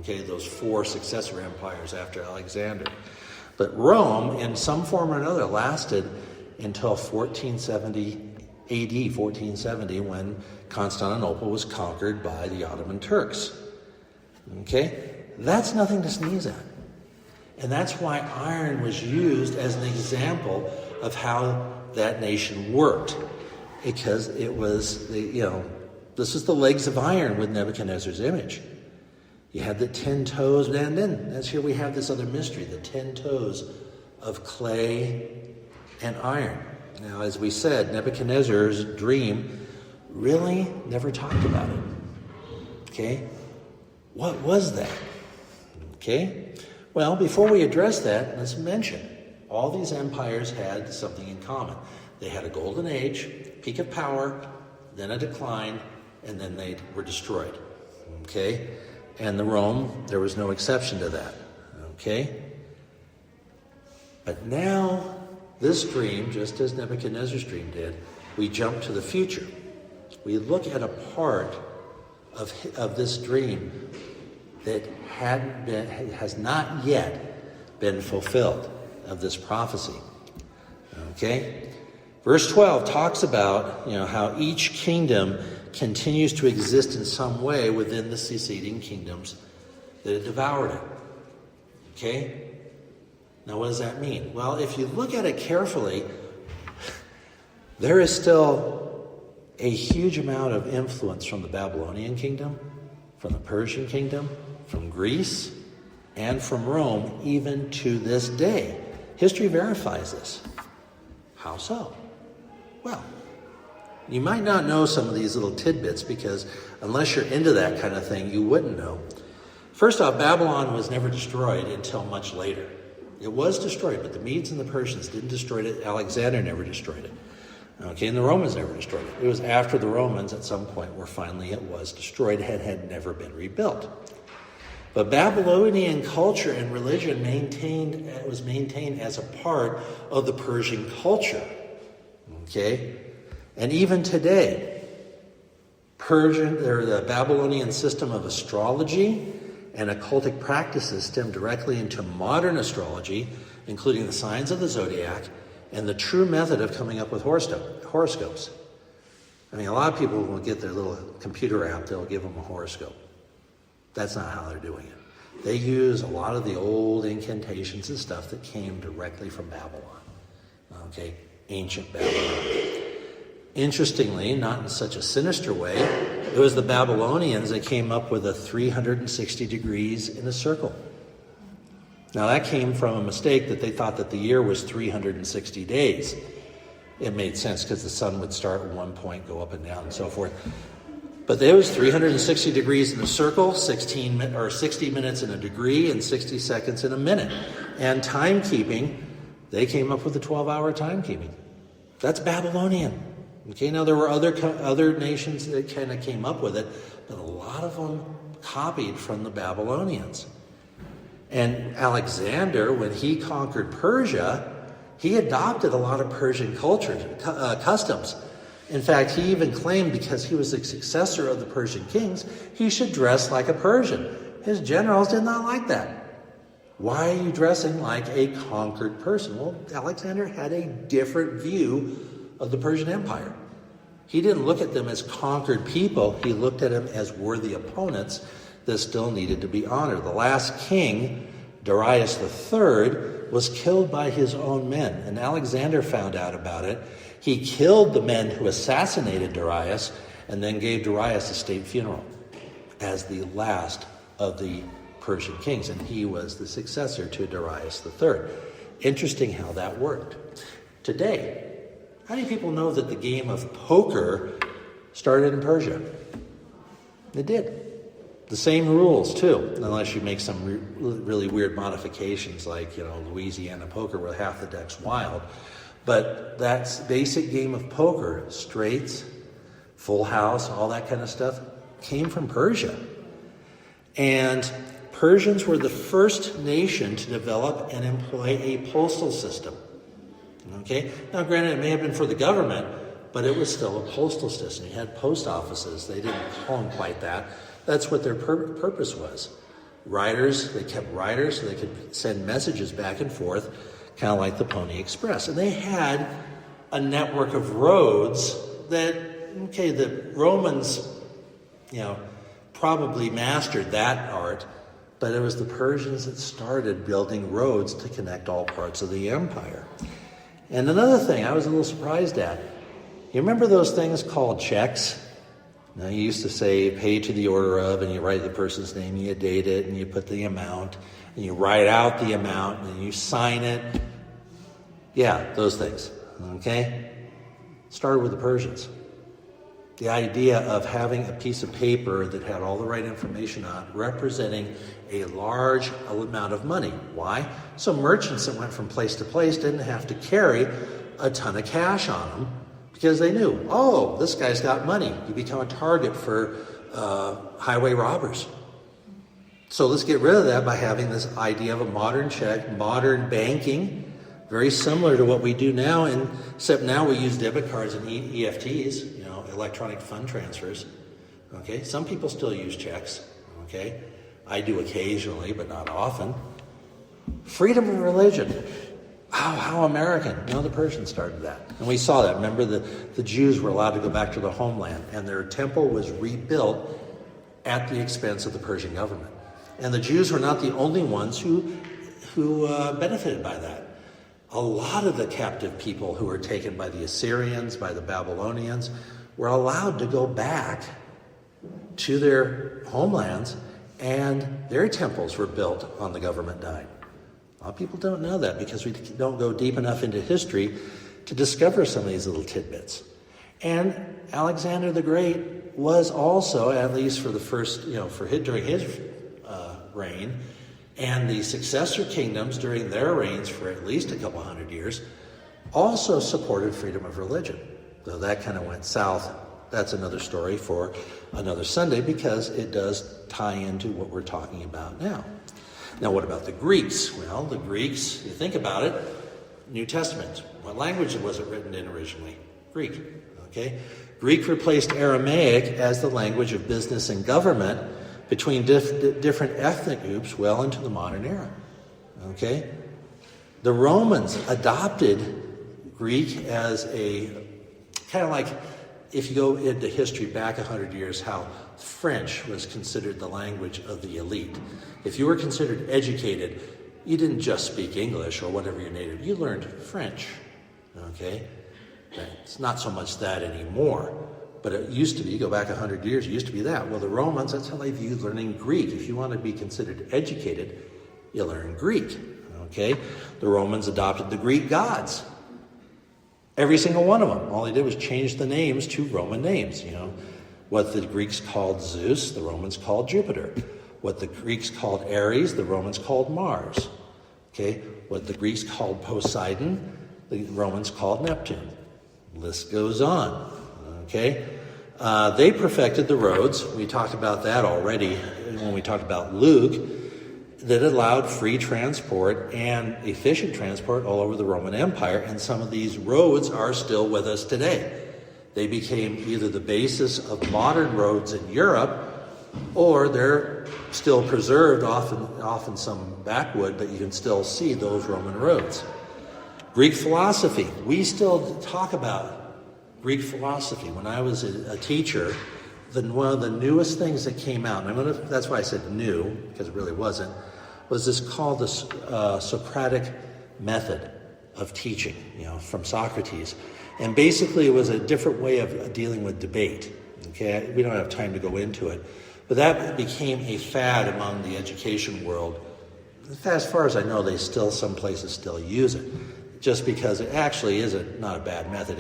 Okay, those 4 successor empires after Alexander. But Rome, in some form or another, lasted until 1470 AD, 1470, when Constantinople was conquered by the Ottoman Turks. Okay? That's nothing to sneeze at. And that's why iron was used as an example of how that nation worked. Because it was, this is the legs of iron with Nebuchadnezzar's image. You had the 10 toes, and then as here we have this other mystery, the 10 toes of clay and iron. Now, as we said, Nebuchadnezzar's dream really never talked about it. Okay? What was that? Okay? Well, before we address that, let's mention all these empires had something in common. They had a golden age, peak of power, then a decline, and then they were destroyed. Okay? And the Rome, there was no exception to that. Okay? But now, this dream, just as Nebuchadnezzar's dream did, we jump to the future. We look at a part of this dream that has not yet been fulfilled of this prophecy. Okay? Verse 12 talks about, how each kingdom continues to exist in some way within the succeeding kingdoms that it devoured it. Okay? Now, what does that mean? Well, if you look at it carefully, there is still a huge amount of influence from the Babylonian kingdom, from the Persian kingdom, from Greece, and from Rome, even to this day. History verifies this. How so? Well, you might not know some of these little tidbits because unless you're into that kind of thing, you wouldn't know. First off, Babylon was never destroyed until much later. It was destroyed, but the Medes and the Persians didn't destroy it. Alexander never destroyed it. Okay, and the Romans never destroyed it. It was after the Romans at some point where finally it was destroyed. It had never been rebuilt. But Babylonian culture and religion was maintained as a part of the Persian culture. Okay? And even today, the Babylonian system of astrology and occultic practices stem directly into modern astrology, including the signs of the zodiac and the true method of coming up with horoscopes. I mean, a lot of people will get their little computer app, they'll give them a horoscope. That's not how they're doing it. They use a lot of the old incantations and stuff that came directly from Babylon. Okay, ancient Babylon. Interestingly, not in such a sinister way, it was the Babylonians that came up with a 360 degrees in a circle. Now that came from a mistake that they thought that the year was 360 days. It made sense because the sun would start at one point, go up and down and so forth. But there was 360 degrees in a circle, 60 minutes in a degree, and 60 seconds in a minute. And timekeeping, they came up with the 12-hour timekeeping. That's Babylonian. Okay, now there were other nations that kind of came up with it, but a lot of them copied from the Babylonians. And Alexander, when he conquered Persia, he adopted a lot of Persian customs. In fact, he even claimed because he was the successor of the Persian kings, he should dress like a Persian. His generals did not like that. Why are you dressing like a conquered person? Well, Alexander had a different view of the Persian Empire. He didn't look at them as conquered people. He looked at them as worthy opponents that still needed to be honored. The last king, Darius III, was killed by his own men, and Alexander found out about it. He killed the men who assassinated Darius and then gave Darius a state funeral as the last of the Persian kings, and he was the successor to Darius III. Interesting how that worked. Today, how many people know that the game of poker started in Persia? It did. The same rules, too, unless you make some really weird modifications like, Louisiana poker where half the deck's wild. But that basic game of poker, straights, full house, all that kind of stuff, came from Persia. And Persians were the first nation to develop and employ a postal system. Okay? Now, granted, it may have been for the government, but it was still a postal system. You had post offices. They didn't call them quite that. That's what their purpose was. Riders, they kept riders so they could send messages back and forth, kind of like the Pony Express. And they had a network of roads that, the Romans, probably mastered that art, but it was the Persians that started building roads to connect all parts of the empire. And another thing I was a little surprised at, you remember those things called checks? Now, you used to say pay to the order of, and you write the person's name, you date it, and you put the amount, and you write out the amount, and you sign it. Yeah, those things, okay? Started with the Persians. The idea of having a piece of paper that had all the right information on it, representing a large amount of money. Why? So merchants that went from place to place didn't have to carry a ton of cash on them because they knew, this guy's got money. You become a target for highway robbers. So let's get rid of that by having this idea of a modern check, modern banking, very similar to what we do now, except now we use debit cards and EFTs, electronic fund transfers. Okay, some people still use checks. Okay, I do occasionally, but not often. Freedom of religion. How American. The Persians started that. And we saw that. Remember, the Jews were allowed to go back to their homeland, and their temple was rebuilt at the expense of the Persian government. And the Jews were not the only ones who benefited by that. A lot of the captive people who were taken by the Assyrians, by the Babylonians, were allowed to go back to their homelands, and their temples were built on the government dime. A lot of people don't know that because we don't go deep enough into history to discover some of these little tidbits. And Alexander the Great was also, at least for the first, during his reign, and the successor kingdoms during their reigns for at least a couple hundred years, also supported freedom of religion. Though that kind of went south, that's another story for another Sunday because it does tie into what we're talking about now. Now, what about the Greeks? Well, the Greeks, you think about it, New Testament. What language was it written in originally? Greek. Okay? Greek replaced Aramaic as the language of business and government between different ethnic groups well into the modern era. Okay? The Romans adopted Greek as a kind of like, if you go into history back 100 years, how French was considered the language of the elite. If you were considered educated, you didn't just speak English or whatever your native, you learned French. Okay? It's not so much that anymore, but it used to be, go back 100 years, it used to be that. Well, the Romans, that's how they viewed learning Greek. If you want to be considered educated, you learn Greek. Okay? The Romans adopted the Greek gods. Every single one of them. All they did was change the names to Roman names. What the Greeks called Zeus, the Romans called Jupiter. What the Greeks called Ares, the Romans called Mars. Okay? What the Greeks called Poseidon, the Romans called Neptune. List goes on. Okay? They perfected the roads. We talked about that already when we talked about Luke, that allowed free transport and efficient transport all over the Roman Empire, and some of these roads are still with us today. They became either the basis of modern roads in Europe, or they're still preserved, often some backwood, but you can still see those Roman roads. Greek philosophy. We still talk about Greek philosophy. When I was a teacher, one of the newest things that came out, and that's why I said new, because it really wasn't, was this called the Socratic method of teaching, from Socrates. And basically it was a different way of dealing with debate. Okay, we don't have time to go into it. But that became a fad among the education world as far as I know, some places still use it, just because it actually is not a bad method.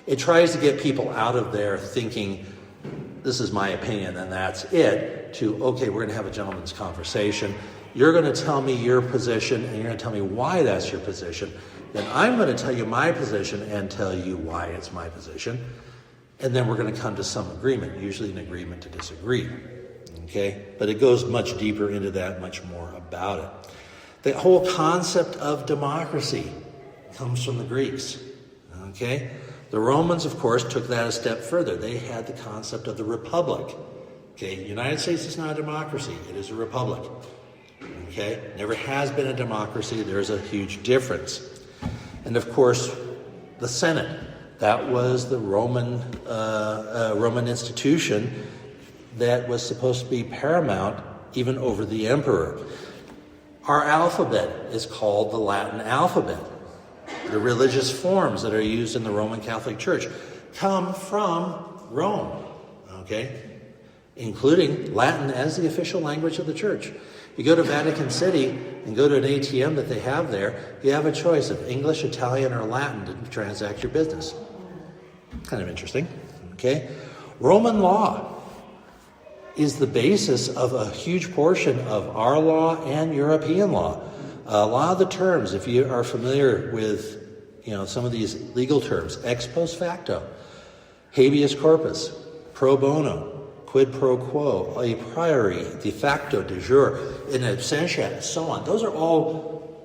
It tries to get people out of there thinking, this is my opinion and that's it, to, okay, we're going to have a gentleman's conversation. You're going to tell me your position and you're going to tell me why that's your position. Then I'm going to tell you my position and tell you why it's my position. And then we're going to come to some agreement, usually an agreement to disagree. Okay? But it goes much deeper into that, much more about it. The whole concept of democracy comes from the Greeks. Okay? The Romans, of course, took that a step further. They had the concept of the republic. Okay? The United States is not a democracy. It is a republic. Okay? Never has been a democracy. There's a huge difference. And, of course, the Senate. That was the Roman institution that was supposed to be paramount even over the emperor. Our alphabet is called the Latin alphabet. The religious forms that are used in the Roman Catholic Church come from Rome, okay? Including Latin as the official language of the church. You go to Vatican City and go to an ATM that they have there, you have a choice of English, Italian, or Latin to transact your business. Kind of interesting, okay? Roman law is the basis of a huge portion of our law and European law. A lot of the terms, if you are familiar with, some of these legal terms, ex post facto, habeas corpus, pro bono, quid pro quo, a priori, de facto, de jure, in absentia, and so on. Those are all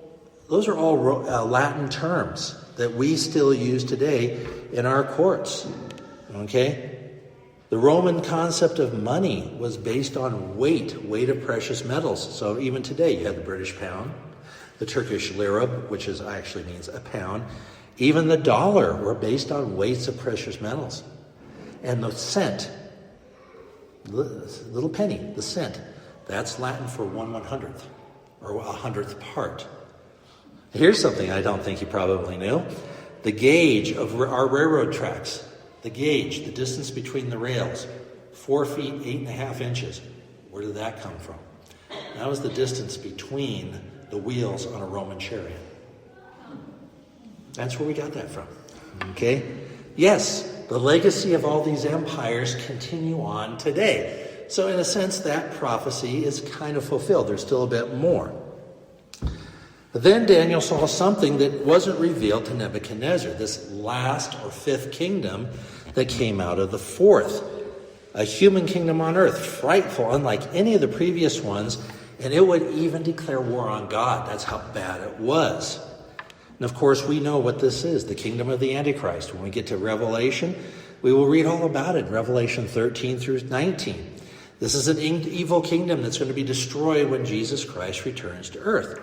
Latin terms that we still use today in our courts. Okay? The Roman concept of money was based on weight of precious metals. So even today, you have the British pound, the Turkish lira, which actually means a pound. Even the dollar were based on weights of precious metals. And the cent, little penny, the cent, that's Latin for 1/100th, or 100th part. Here's something I don't think you probably knew. The gauge of our railroad tracks, the gauge, the distance between the rails, 4 feet, 8.5 inches. Where did that come from? That was the distance between the wheels on a Roman chariot. That's where we got that from. Okay? Yes, the legacy of all these empires continue on today. So in a sense, that prophecy is kind of fulfilled. There's still a bit more. But then Daniel saw something that wasn't revealed to Nebuchadnezzar, this last or fifth kingdom that came out of the fourth. A human kingdom on earth, frightful, unlike any of the previous ones, and it would even declare war on God. That's how bad it was. And of course, we know what this is, the kingdom of the Antichrist. When we get to Revelation, we will read all about it, Revelation 13 through 19. This is an evil kingdom that's going to be destroyed when Jesus Christ returns to earth.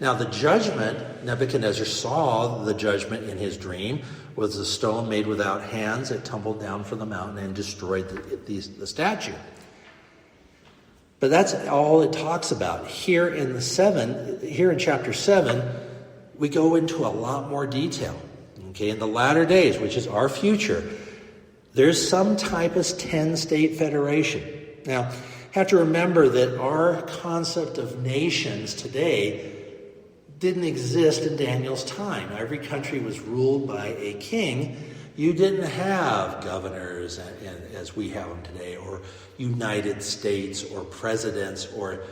Now, the judgment, Nebuchadnezzar saw the judgment in his dream, was a stone made without hands that tumbled down from the mountain and destroyed the statue. But that's all it talks about. Here in chapter 7, we go into a lot more detail. Okay, in the latter days, which is our future, there's some type of 10-state federation. Now, you have to remember that our concept of nations today didn't exist in Daniel's time. Every country was ruled by a king. You didn't have governors as we have them today, or United States, or presidents, or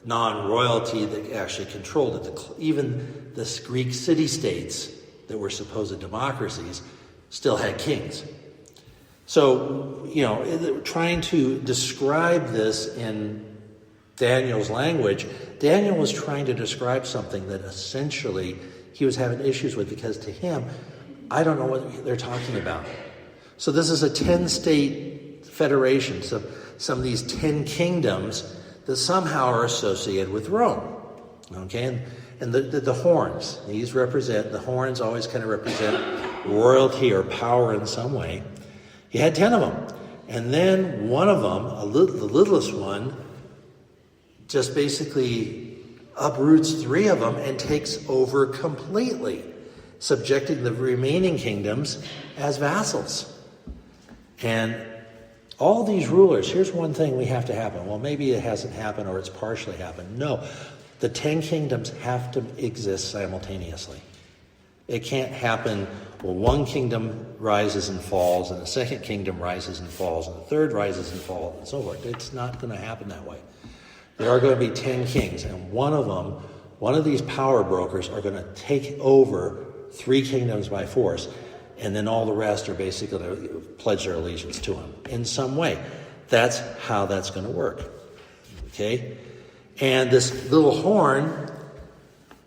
non-royalty that actually controlled it. Even the Greek city-states that were supposed democracies still had kings. So, trying to describe this in Daniel's language, Daniel was trying to describe something that essentially he was having issues with, because to him, I don't know what they're talking about. So this is a 10-state federation. So some of these 10 kingdoms that somehow are associated with Rome. Okay? And the horns, the horns always kind of represent royalty or power in some way. He had 10 of them. And then one of them, the littlest one, just basically uproots 3 of them and takes over completely, subjecting the remaining kingdoms as vassals. And All these rulers, here's one thing we have to happen. Well, maybe it hasn't happened or it's partially happened. No, the 10 kingdoms have to exist simultaneously. It can't happen, well, one kingdom rises and falls, and the second kingdom rises and falls, and the third rises and falls, and so forth. It's not going to happen that way. There are going to be 10 kings, and one of these power brokers are going to take over 3 kingdoms by force, and then all the rest are basically going to pledge their allegiance to him in some way. That's how that's going to work. Okay? And this little horn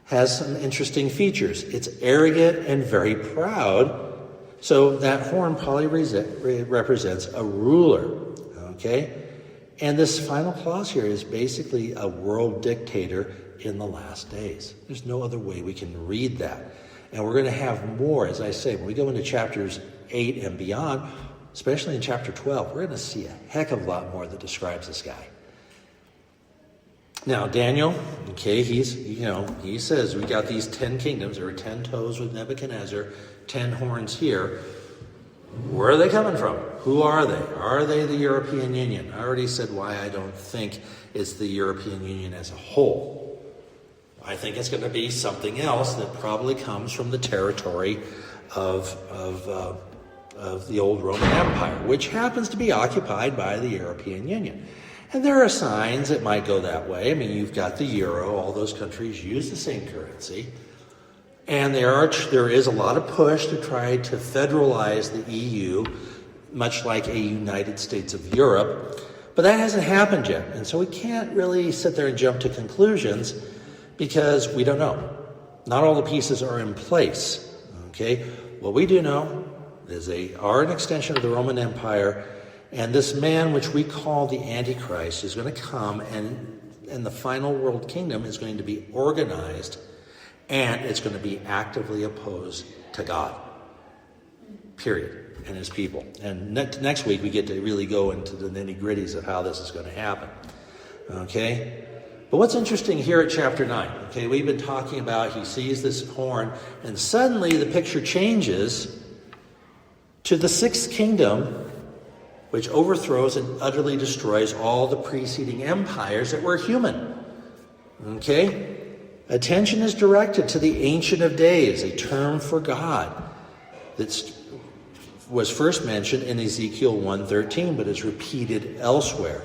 has some interesting features. It's arrogant and very proud. So that horn probably represents a ruler. Okay? And this final clause here is basically a world dictator in the last days. There's no other way we can read that. And we're going to have more, as I say, when we go into chapters 8 and beyond, especially in chapter 12, we're going to see a heck of a lot more that describes this guy. Now, Daniel, okay, he says we got these 10 kingdoms. There are 10 toes with Nebuchadnezzar, 10 horns here. Where are they coming from? Who are they? Are they the European Union? I already said why I don't think it's the European Union as a whole. I think it's going to be something else that probably comes from the territory of the old Roman Empire, which happens to be occupied by the European Union. And there are signs it might go that way. I mean, you've got the euro. All those countries use the same currency. And there is a lot of push to try to federalize the EU, much like a United States of Europe. But that hasn't happened yet. And so we can't really sit there and jump to conclusions because we don't know. Not all the pieces are in place. Okay? What we do know is they are an extension of the Roman Empire. And this man, which we call the Antichrist, is going to come, and the final world kingdom is going to be organized, and it's going to be actively opposed to God, period, and his people. And next week we get to really go into the nitty-gritties of how this is going to happen. Okay? But what's interesting here at chapter 9, okay, we've been talking about he sees this horn, and suddenly the picture changes to the 6th kingdom, which overthrows and utterly destroys all the preceding empires that were human. Okay? Attention is directed to the Ancient of Days, a term for God that was first mentioned in Ezekiel 1:13, but is repeated elsewhere.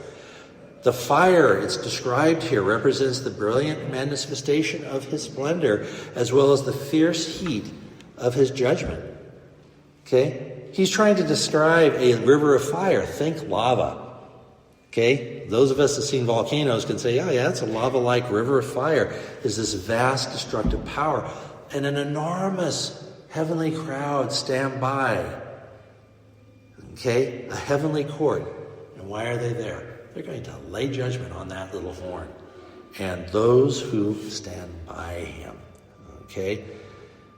The fire, it's described here, represents the brilliant manifestation of his splendor, as well as the fierce heat of his judgment. Okay? He's trying to describe a river of fire. Think lava. Okay? Those of us that have seen volcanoes can say, yeah, it's a lava-like river of fire. Is this vast destructive power. And an enormous heavenly crowd stand by. Okay? A heavenly court. And why are they there? They're going to lay judgment on that little horn. And those who stand by him. Okay?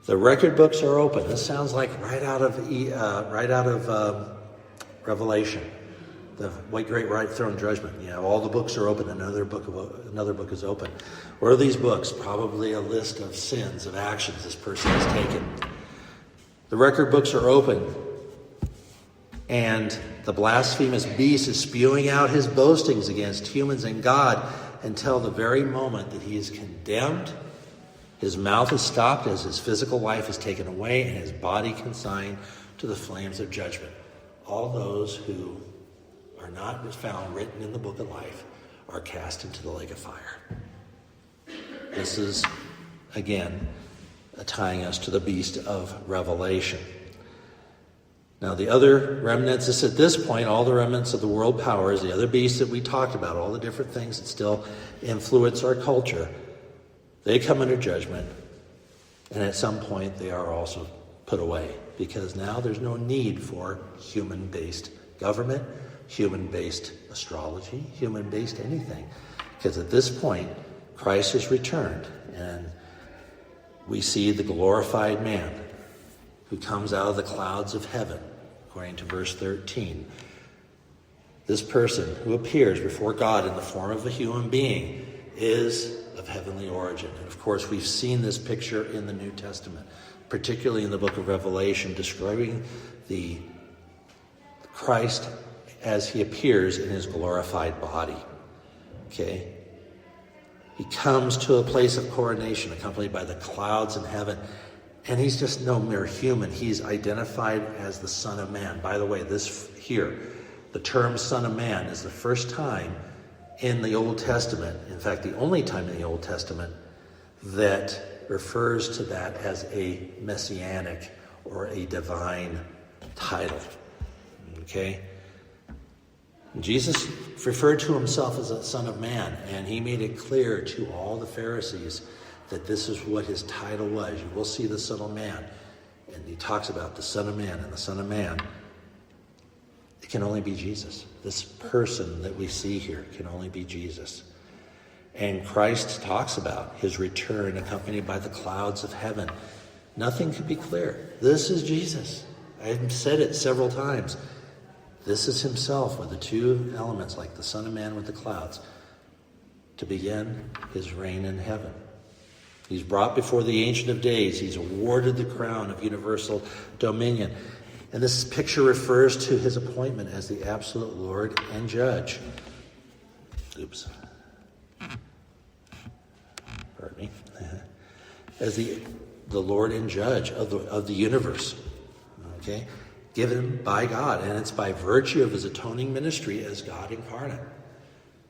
The record books are open. This sounds like right out of Revelation, the great white throne judgment. You know, all the books are open. Another book is open. What are these books? Probably a list of sins, of actions this person has taken. The record books are open, and the blasphemous beast is spewing out his boastings against humans and God until the very moment that he is condemned. His mouth is stopped as his physical life is taken away and his body consigned to the flames of judgment. All those who are not found written in the book of life are cast into the lake of fire. This is, again, tying us to the beast of Revelation. Now, the other remnants, this at this point, all the remnants of the world powers, the other beasts that we talked about, all the different things that still influence our culture, they come under judgment, and at some point they are also put away, because now there's no need for human-based government, human-based astrology, human-based anything. Because at this point, Christ has returned, and we see the glorified man who comes out of the clouds of heaven, according to verse 13. This person who appears before God in the form of a human being is of heavenly origin. And of course, we've seen this picture in the New Testament, particularly in the book of Revelation, describing the Christ as he appears in his glorified body. Okay? He comes to a place of coronation accompanied by the clouds in heaven. And he's just no mere human. He's identified as the Son of Man. By the way, this here, the term Son of Man is the first time in the Old Testament, in fact, the only time in the Old Testament, that refers to that as a messianic or a divine title. Okay? Jesus referred to himself as a Son of Man, and he made it clear to all the Pharisees that this is what his title was. You will see the Son of Man. And he talks about the Son of Man, and the Son of Man, it can only be Jesus. This person that we see here can only be Jesus. And Christ talks about his return accompanied by the clouds of heaven. Nothing could be clearer. This is Jesus. I've said it several times. This is himself with the two elements, like the Son of Man with the clouds, to begin his reign in heaven. He's brought before the Ancient of Days. He's awarded the crown of universal dominion. And this picture refers to his appointment as the absolute Lord and Judge. Oops. Pardon me. As the Lord and Judge of the universe. Okay? Given by God. And it's by virtue of his atoning ministry as God incarnate.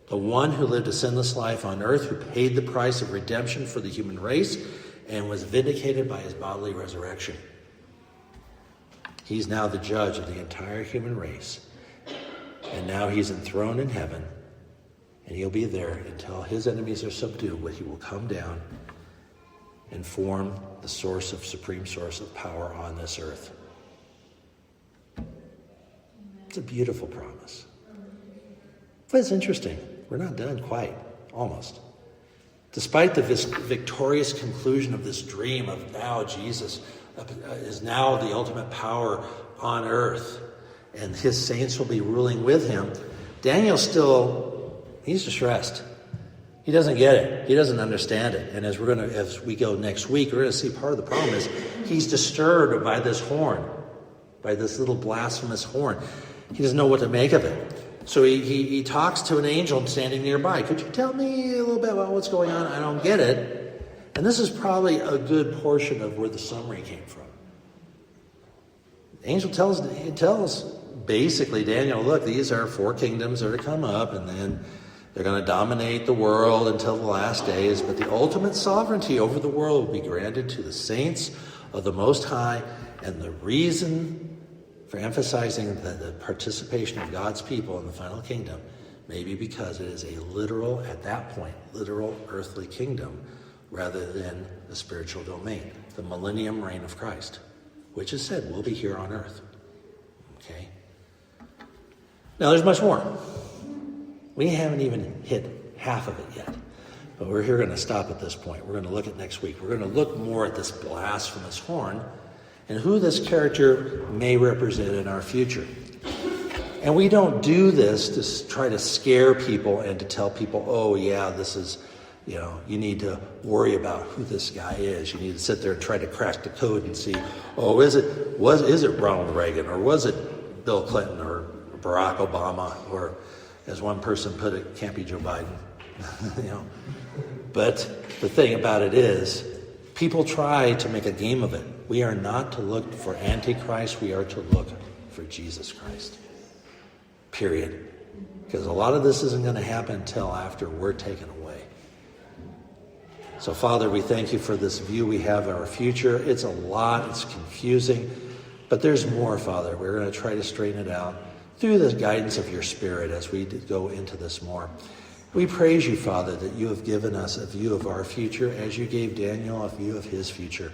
The one who lived a sinless life on earth, who paid the price of redemption for the human race, and was vindicated by his bodily resurrection. He's now the judge of the entire human race. And now he's enthroned in heaven, and he'll be there until his enemies are subdued, where he will come down and form the supreme source of power on this earth. It's a beautiful promise. But it's interesting. We're not done quite, almost. Despite the victorious conclusion of this dream of now Jesus is now the ultimate power on earth, and his saints will be ruling with him, Daniel's he's distressed. He doesn't get it. He doesn't understand it. And as we go next week, we're going to see part of the problem is he's disturbed by this horn, by this little blasphemous horn. He doesn't know what to make of it. So he talks to an angel standing nearby. Could you tell me a little bit about what's going on? I don't get it. And this is probably a good portion of where the summary came from. The angel tells basically Daniel, look, these are 4 kingdoms that are to come up, and then they're going to dominate the world until the last days. But the ultimate sovereignty over the world will be granted to the saints of the Most High. And the reason for emphasizing the participation of God's people in the final kingdom may be because it is a literal, at that point, literal earthly kingdom rather than the spiritual domain, the millennium reign of Christ, which is said will be here on earth. Okay? Now there's much more. We haven't even hit half of it yet, but we're here going to stop at this point. We're going to look at next week. We're going to look more at this blasphemous horn and who this character may represent in our future. And we don't do this to try to scare people and to tell people, oh yeah, this is, you need to worry about who this guy is. You need to sit there and try to crack the code and see, oh, is it Ronald Reagan, or was it Bill Clinton, or Barack Obama, or as one person put it, can't be Joe Biden. But the thing about it is, people try to make a game of it. We are not to look for Antichrist. We are to look for Jesus Christ. Period. Because a lot of this isn't going to happen until after we're taken away. So, Father, we thank you for this view we have of our future. It's a lot. It's confusing. But there's more, Father. We're going to try to straighten it out through the guidance of your Spirit as we go into this more. We praise you, Father, that you have given us a view of our future as you gave Daniel a view of his future,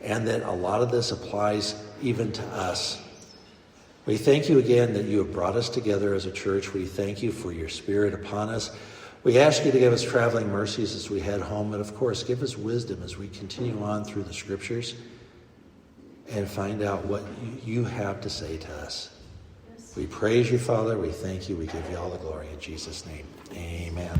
and that a lot of this applies even to us. We thank you again that you have brought us together as a church. We thank you for your Spirit upon us. We ask you to give us traveling mercies as we head home, and of course, give us wisdom as we continue on through the Scriptures and find out what you have to say to us. We praise you, Father. We thank you. We give you all the glory in Jesus' name. Amen.